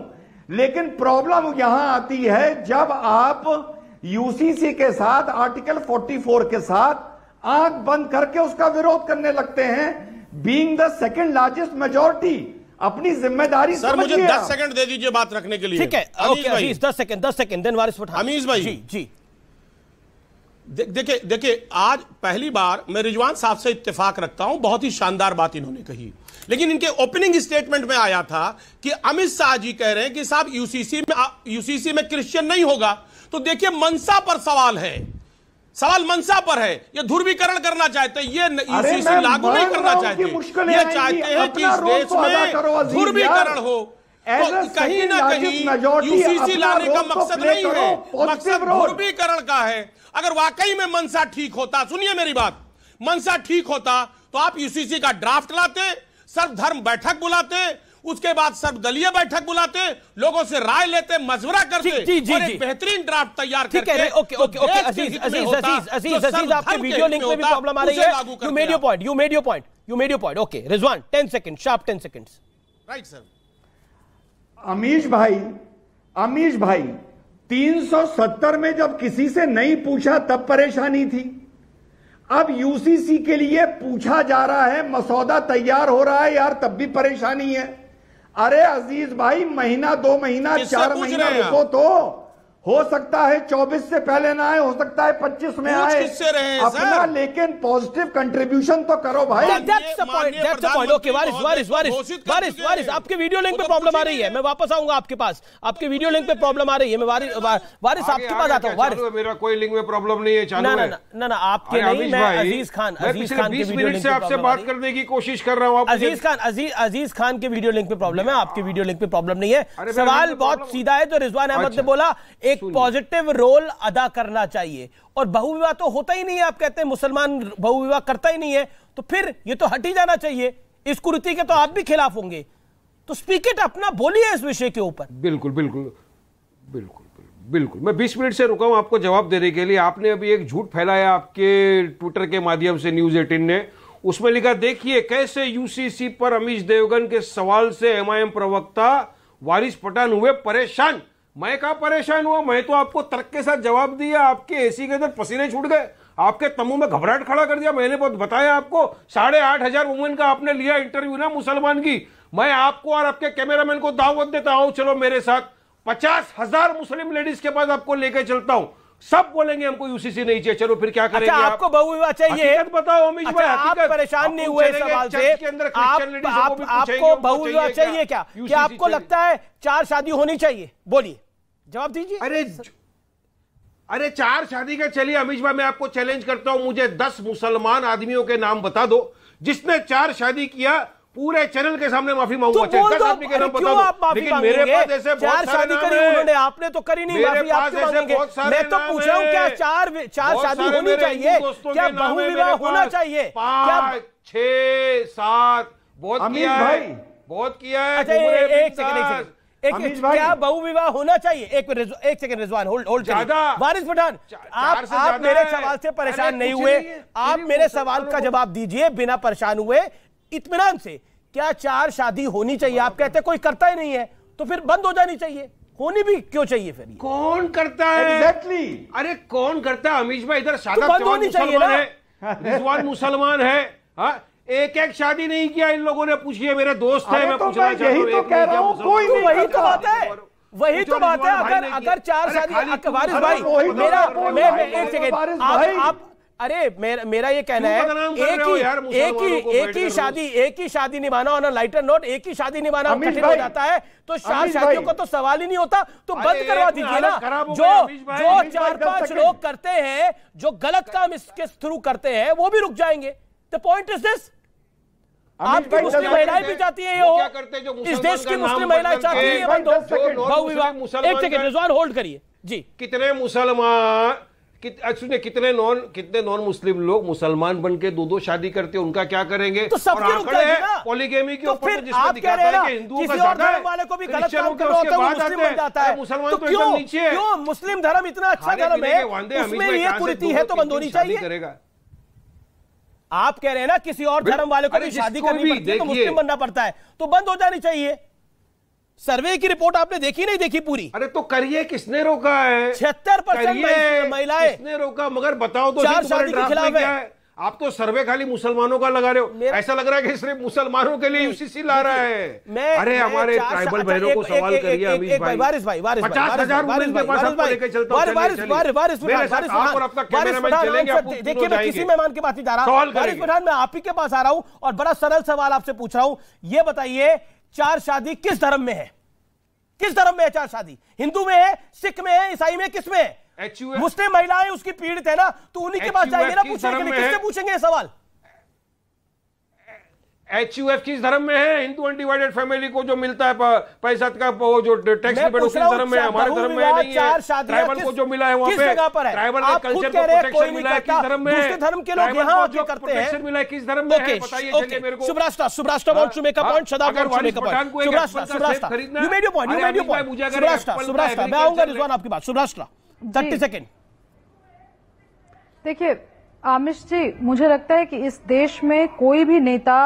लेकिन प्रॉब्लम यहां आती है जब आप यूसीसी के साथ, आर्टिकल 44 के साथ आंख बंद करके उसका विरोध करने लगते हैं। Being the second largest majority, अपनी जिम्मेदारी सर मुझे 10 सेकंड दे दीजिए बात रखने के लिए। ठीक है, ओके अजीज 10 सेकंड देन वारिस पठान। अमीज भाई जी देखिए आज पहली बार मैं रिजवान साहब से इत्तेफाक रखता हूं, बहुत ही शानदार बात इन्होंने कही। लेकिन इनके ओपनिंग स्टेटमेंट में आया था कि अमित शाह जी कह रहे हैं कि साहब यूसीसी में क्रिश्चियन नहीं होगा। तो देखिए मनसा पर सवाल है, सवाल मनसा पर है। ये ध्रुवीकरण करना चाहते हैं, ये यूसीसी लागू नहीं करना चाहते, ये चाहते हैं कि इस देश में ध्रुवीकरण हो। तो कहीं ना कहीं यूसीसी लाने का मकसद नहीं है, मकसद ध्रुवीकरण का है। अगर वाकई में मनसा ठीक होता, सुनिए मेरी बात, मनसा ठीक होता तो आप यूसीसी का ड्राफ्ट लाते, सर्वधर्म बैठक बुलाते, उसके बाद सर्वदलीय बैठक बुलाते, लोगों से राय लेते, मशवरा करते और एक बेहतरीन ड्राफ्ट तैयार करके। ओके अजीज आपके वीडियो लिंक में भी प्रॉब्लम आ रही है। You made your point. Okay Rizwan 10 second, sharp 10 seconds. Right sir. Amish भाई 370 में जब किसी से नहीं पूछा तब परेशानी थी। अब यूसीसी के लिए पूछा जा रहा है, मसौदा तैयार हो रहा है यार, तब भी परेशानी है। अरे अजीज भाई, महीना 2 महीना 4 महीना रुको तो, हो सकता है 24 से पहले ना आए, हो सकता है 25 में आए अपना, लेकिन पॉजिटिव कंट्रीब्यूशन तो करो भाई। वारिस आपके वीडियो लिंक पे प्रॉब्लम आ रही है, मैं वापस आऊंगा आपके पास। आपके वीडियो लिंक पे प्रॉब्लम आ रही है, मैं वारिस आपके पास आता हूँ। मेरा कोई लिंक में प्रॉब्लम नहीं है, चालू है। ना आपके नहीं, मैं अजीज खान के वीडियो लिंक से आपसे बात करने की कोशिश कर रहा हूँ। अजीज खान के वीडियो लिंक पे प्रॉब्लम है, आपके वीडियो लिंक पे प्रॉब्लम नहीं है। सवाल बहुत सीधा है जो रिजवान अहमद ने बोला, एक पॉजिटिव रोल अदा करना चाहिए, और बहुविवाह तो होता ही नहीं है। आप कहते हैं मुसलमान बहुविवाह करता ही नहीं है, तो फिर ये तो हट ही जाना चाहिए। इस कुरीति के तो आप भी खिलाफ होंगे, तो स्पीक इट, अपना बोलिए इस विषय के ऊपर। बिल्कुल बिल्कुल बिल्कुल बिल्कुल। मैं 20 मिनट से रुका हूं आपको जवाब देने के लिए। आपने अभी एक झूठ फैलाया आपके ट्विटर के माध्यम से, न्यूज 18 ने, उसमें लिखा, देखिए कैसे यूसीसी पर अमीश देवगन के सवाल से एमआईएम प्रवक्ता वारिस पठान हुए परेशान। मैं कहा परेशान हुआ, मैं तो आपको तर्क के साथ जवाब दिया। आपके एसी के अंदर पसीने छूट गए, आपके तंबू में घबराहट खड़ा कर दिया। मैंने बहुत बताया आपको, 8,500 वुमेन का आपने लिया इंटरव्यू ना मुसलमान की। मैं आपको और आपके कैमरामैन को दावत देता हूं, चलो मेरे साथ 50,000 मुस्लिम लेडीज के पास आपको लेके चलता हूं, सब बोलेंगे हमको यूसीसी नहीं चाहिए। चलो फिर क्या करेंगे? अच्छा, आपको बहुविवाह चाहिए? हकीकत बताओ अमीश भाई, आप परेशान नहीं हुए सवाल से? आपको बहुविवाह चाहिए क्या? क्या आपको लगता है 4 शादी होनी चाहिए? बोलिए, जवाब दीजिए। अरे 4 शादी का चलिए अमीश भाई, मैं आपको चैलेंज करता हूं, मुझे 10 मुसलमान आदमियों के नाम बता दो जिसने 4 शादी किया। पूरे चैनल के सामने माफी मांगूंगा, 10 आदमी के नाम बता दो। लेकिन मेरे पास ऐसे 4 शादी करी उन्होंने, आपने तो करी नहीं, माफी आपसे मांगेंगे। मैं तो पूछ रहा हूं, क्या 4 शादी होनी चाहिए? क्या बहुविवाह होना चाहिए? 5, 6, 7 बहुत किया है, बहुत किया है। एक सेकंड, क्या बहुविवाह होना चाहिए? एक सेकंड रिजवान, होल्ड वारिस पठान, आप मेरे सवाल से परेशान नहीं हुए, आप मेरे सवाल का जवाब दीजिए बिना परेशान हुए, इत्मीनान से। क्या 4 शादी होनी चाहिए? आप कहते हैं कोई करता ही नहीं है, तो फिर बंद हो जानी चाहिए। होनी भी क्यों चाहिए फिर? कौन करता है? एग्जैक्टली। अरे कौन करता है अमीश भाई? इधर शादी बंद होनी चाहिए ना। रिजवान मुसलमान है, एक शादी नहीं किया इन लोगों ने। पूछिए, मेरे दोस्त है, मैं पूछना चाहता हूं, तो कह रहा हूं, कोई नहीं। वही तो बात है, वही तो बात है। अगर 4 शादी, वारिस भाई मेरा, एक सेकंड, आप अरे मेरा ये कहना है, एक ही शादी निभाना, ऑन अ लाइटर नोट, एक ही शादी निभाना कठिन हो जाता है, तो 4 शादियों का तो सवाल ही नहीं होता। तो बंद करवा दीजिए ना। जो 4-5 लोग करते हैं, जो गलत काम इसके थ्रू करते हैं, वो भी रुक जाएंगे। द पॉइंट इज दिस, आपकी मुस्लिम महिलाएं भी चाहती है ये हो, इस देश की मुस्लिम महिलाएं चाहती है बहुविवाह। एक सेकंड रिजवान, होल्ड करिए जी। कितने मुसलमान, सुनिए, कितने नॉन मुस्लिम लोग मुसलमान बन के 2-2 शादी करते हैं, उनका क्या करेंगे? तो सब पॉलीगेमी के ऊपर तो जिसमें दिखाता है कि हिंदुओं का ज्यादा है, वाले को भी गलत काम कर रहा होता है, मुस्लिम बन जाता है। मुसलमान तो क्यों मुस्लिम धर्म इतना अच्छा धर्म है, उसमें ये कुरीति है तो बंद होनी चाहिए। आप कह रहे हैं ना किसी और धर्म वाले को भी शादी करनी पड़ती है तो मुस्लिम बनना पड़ता है, तो बंद हो जानी चाहिए। सर्वे की रिपोर्ट आपने देखी नहीं देखी पूरी? अरे तो करिए, किसने रोका है? 76% महिलाएं, किसने रोका? मगर बताओ तो, 4 शादी के खिलाफ है। आप तो सर्वे खाली मुसलमानों का लगा रहे हो, ऐसा लग रहा है कि सिर्फ मुसलमानों के लिए यूसीसी ला रहा है। अरे हमारे ट्राइबल बहनों को सवाल करिए अमीश भाई। 50,000 के पास आपको लेके चलता हूं। देखिए, मैं किसी मेहमान के पास नहीं जा रहा, वारिस पठान, मैं आप ही के पास आ रहा हूं और बड़ा सरल सवाल आपसे पूछ रहा हूं। ये बताइए, 4 शादी किस धर्म में है? किस धर्म में है 4 शादी? हिंदू में है, सिख में है, ईसाई में, किस में है? मुस्लिम महिलाएं उसकी पीड़ित है ना, तो उन्हीं के पास जाएंगे ना पूछने के लिए। किससे पूछेंगे ये सवाल? HUF किस धर्म में है? हिंदू अनडिवाइडेड फैमिली को जो मिलता है पैसा का, वो जो टैक्स रिबेट, किस धर्म में है? हमारे धर्म में नहीं है। ट्राइबल को जो मिला है वहां पे, ट्राइबल के कल्चर को प्रोटेक्शन मिला है, किस धर्म में है? धर्म के लोग यहाँ जो करते हैं मिला है, किस धर्म में है? बताइए चलिए मेरे को। सुब्रास्ट्रा wants to make a point, Shadab wants to make a point. सुब्रास्ट्रा, यू मेड योर पॉइंट। सुब्रास्ट्रा, मैं आऊंगा रिजवान आपकी बात। सुब्रास्ट्रा, 30 सेकंड। देखिए आमिश जी, मुझे लगता है कि इस देश में कोई भी नेता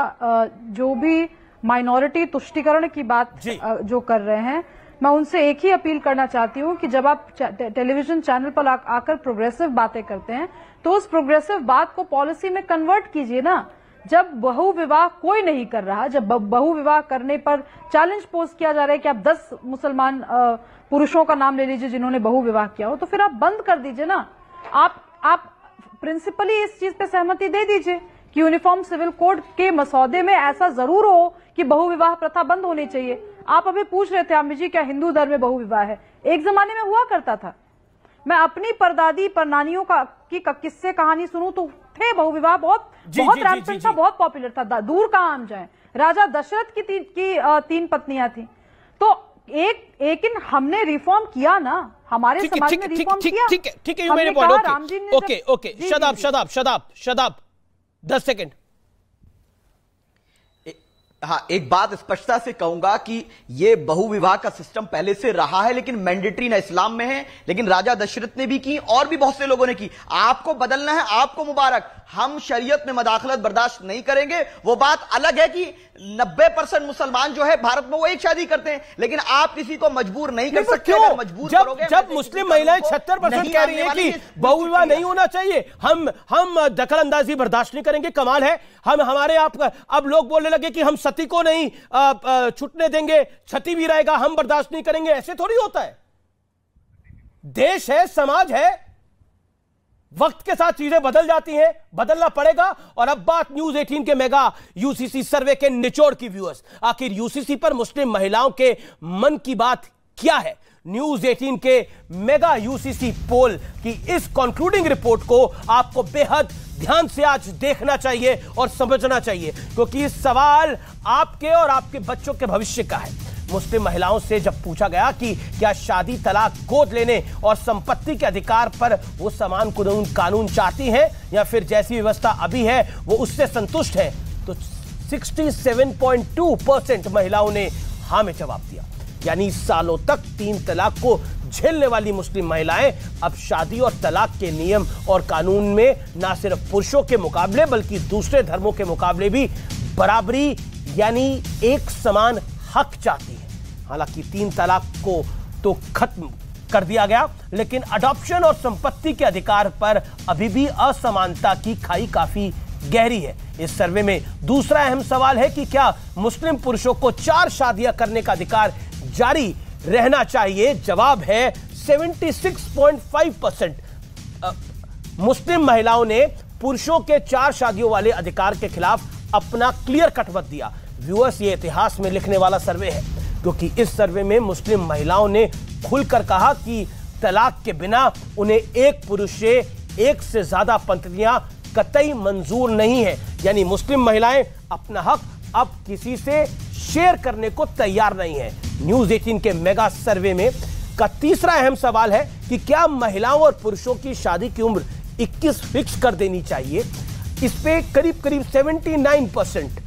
जो भी माइनॉरिटी तुष्टीकरण की बात जो कर रहे हैं, मैं उनसे एक ही अपील करना चाहती हूँ कि जब आप टेलीविजन चैनल पर आकर प्रोग्रेसिव बातें करते हैं तो उस प्रोग्रेसिव बात को पॉलिसी में कन्वर्ट कीजिए ना। जब बहु विवाह कोई नहीं कर रहा, जब बहु विवाह करने पर चैलेंज पोज किया जा रहा है कि आप 10 मुसलमान पुरुषों का नाम ले लीजिए जिन्होंने बहु विवाह किया हो, तो फिर आप बंद कर दीजिए ना। आप प्रिंसिपली इस चीज पे सहमति दे दीजिए कि यूनिफॉर्म सिविल कोड के मसौदे में ऐसा जरूर हो कि बहु विवाह प्रथा बंद होनी चाहिए। आप अभी पूछ रहे थे अमित जी क्या हिंदू धर्म में बहु विवाह है? एक जमाने में हुआ करता था। मैं अपनी परदादी परनानियों की किस्से कहानी सुनूं तो थे बहु विवाह, बहुत रैम्पेंट था, बहुत पॉपुलर था। दूर कहां हम जाएं, राजा दशरथ की तीन पत्नियां थी। तो लेकिन हमने रिफॉर्म किया ना, हमारे समाज में रिफॉर्म किया। ठीक है, यू मेरे point. Okay, shut up 10 second. हाँ, एक बात स्पष्टता से कहूंगा कि ये बहु विवाह का सिस्टम पहले से रहा है, लेकिन मैंडेटरी ना इस्लाम में है, लेकिन राजा दशरथ ने भी की और भी बहुत से लोगों ने की। आपको बदलना है, आपको मुबारक। हम शरीयत में मदाखलत बर्दाश्त नहीं करेंगे। वो बात अलग है कि 90% मुसलमान जो है भारत में वो एक शादी करते हैं, लेकिन आप किसी को मजबूर नहीं कर सकते। अगर मजबूर करोगे, जब मुस्लिम महिलाएं 76% कह रही है कि बहु विवाह नहीं होना चाहिए, हम दखल अंदाजी बर्दाश्त नहीं करेंगे। कमाल है, हमारे आप अब लोग बोलने लगे कि हम सती को नहीं छूटने देंगे, छती भी रहेगा, हम बर्दाश्त नहीं करेंगे। ऐसे थोड़ी होता है। देश है, समाज है, वक्त के साथ चीजें बदल जाती हैं, बदलना पड़ेगा। और अब बात न्यूज 18 के मेगा यूसीसी सर्वे के निचोड़ की। व्यूअर्स, आखिर यूसीसी पर मुस्लिम महिलाओं के मन की बात क्या है? न्यूज 18 के मेगा यूसीसी पोल की इस कंक्लूडिंग रिपोर्ट को आपको बेहद ध्यान से आज देखना चाहिए और समझना चाहिए, क्योंकि इस सवाल आपके और आपके बच्चों के भविष्य का है। मुस्लिम महिलाओं से जब पूछा गया कि क्या शादी, तलाक, गोद लेने और संपत्ति के अधिकार पर वो समान कानून चाहती हैं या फिर जैसी व्यवस्था अभी है वो उससे संतुष्ट है, तो 67.2% महिलाओं ने हाँ में जवाब दिया। यानी सालों तक 3 तलाक को झेलने वाली मुस्लिम महिलाएं अब शादी और तलाक के नियम और कानून में न सिर्फ पुरुषों के मुकाबले बल्कि दूसरे धर्मों के मुकाबले भी बराबरी यानी एक समान हक चाहती है। हालांकि 3 तलाक को तो खत्म कर दिया गया, लेकिन अडॉप्शन और संपत्ति के अधिकार पर अभी भी असमानता की खाई काफी गहरी है। इस सर्वे में दूसरा अहम सवाल है कि क्या मुस्लिम पुरुषों को 4 शादियां करने का अधिकार जारी रहना चाहिए? जवाब है 76.5%। मुस्लिम महिलाओं ने पुरुषों के 4 शादियों वाले अधिकार के खिलाफ अपना क्लियर कट मत दिया। व्यूअर्स, ये इतिहास में लिखने वाला सर्वे है, क्योंकि इस सर्वे में मुस्लिम महिलाओं ने खुलकर कहा कि तलाक के बिना उन्हें एक पुरुष से एक से ज्यादा पत्नियां कतई मंजूर नहीं है। यानी मुस्लिम महिलाएं अपना हक अब किसी से शेयर करने को तैयार नहीं है। न्यूज 18 के मेगा सर्वे में का तीसरा अहम सवाल है कि क्या महिलाओं और पुरुषों की शादी की उम्र 21 फिक्स कर देनी चाहिए? इस पे करीब 79%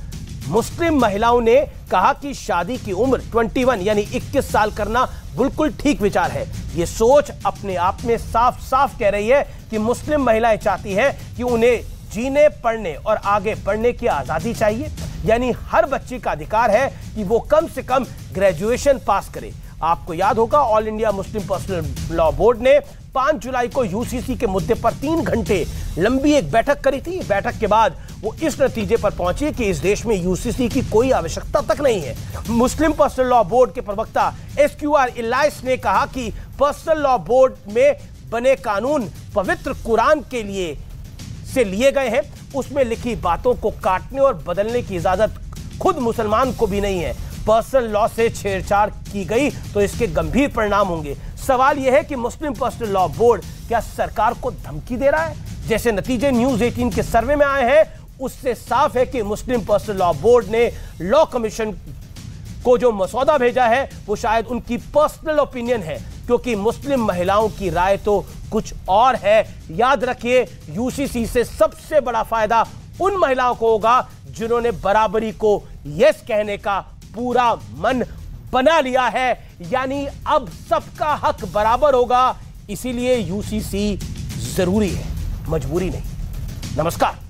मुस्लिम महिलाओं ने कहा कि शादी की उम्र 21 यानी 21 साल करना बिल्कुल ठीक विचार है। यह सोच अपने आप में साफ साफ कह रही है कि मुस्लिम महिलाएं चाहती हैं कि उन्हें जीने, पढ़ने और आगे बढ़ने की आजादी चाहिए। यानी हर बच्चे का अधिकार है कि वो कम से कम ग्रेजुएशन पास करे। आपको याद होगा, all India Muslim personal law board ने 5 जुलाई को यूसीसी के मुद्दे पर 3 घंटे लंबी एक बैठक करी थी। बैठक के बाद वो इस नतीजे पर पहुंची कि इस देश में यूसीसी की कोई आवश्यकता तक नहीं है। मुस्लिम पर्सनल लॉ बोर्ड के प्रवक्ता SQR इलाइस ने कहा कि पर्सनल लॉ बोर्ड में बने कानून पवित्र कुरान के लिए से लिए गए हैं। उसमें लिखी बातों को काटने और बदलने की इजाजत खुद मुसलमान को भी नहीं है। पर्सनल लॉ से छेड़छाड़ की गई तो इसके गंभीर परिणाम होंगे। सवाल यह है कि मुस्लिम पर्सनल लॉ बोर्ड क्या सरकार को धमकी दे रहा है? जैसे नतीजे न्यूज 18 के सर्वे में आए हैं, उससे साफ है कि मुस्लिम पर्सनल लॉ बोर्ड ने लॉ कमीशन को जो मसौदा भेजा है वो शायद उनकी पर्सनल ओपिनियन है, क्योंकि मुस्लिम महिलाओं की राय तो कुछ और है। याद रखिए, यूसीसी से सबसे बड़ा फायदा उन महिलाओं को होगा जिन्होंने बराबरी को यस कहने का पूरा मन बना लिया है। यानी अब सबका हक बराबर होगा, इसीलिए यूसीसी जरूरी है, मजबूरी नहीं। नमस्कार।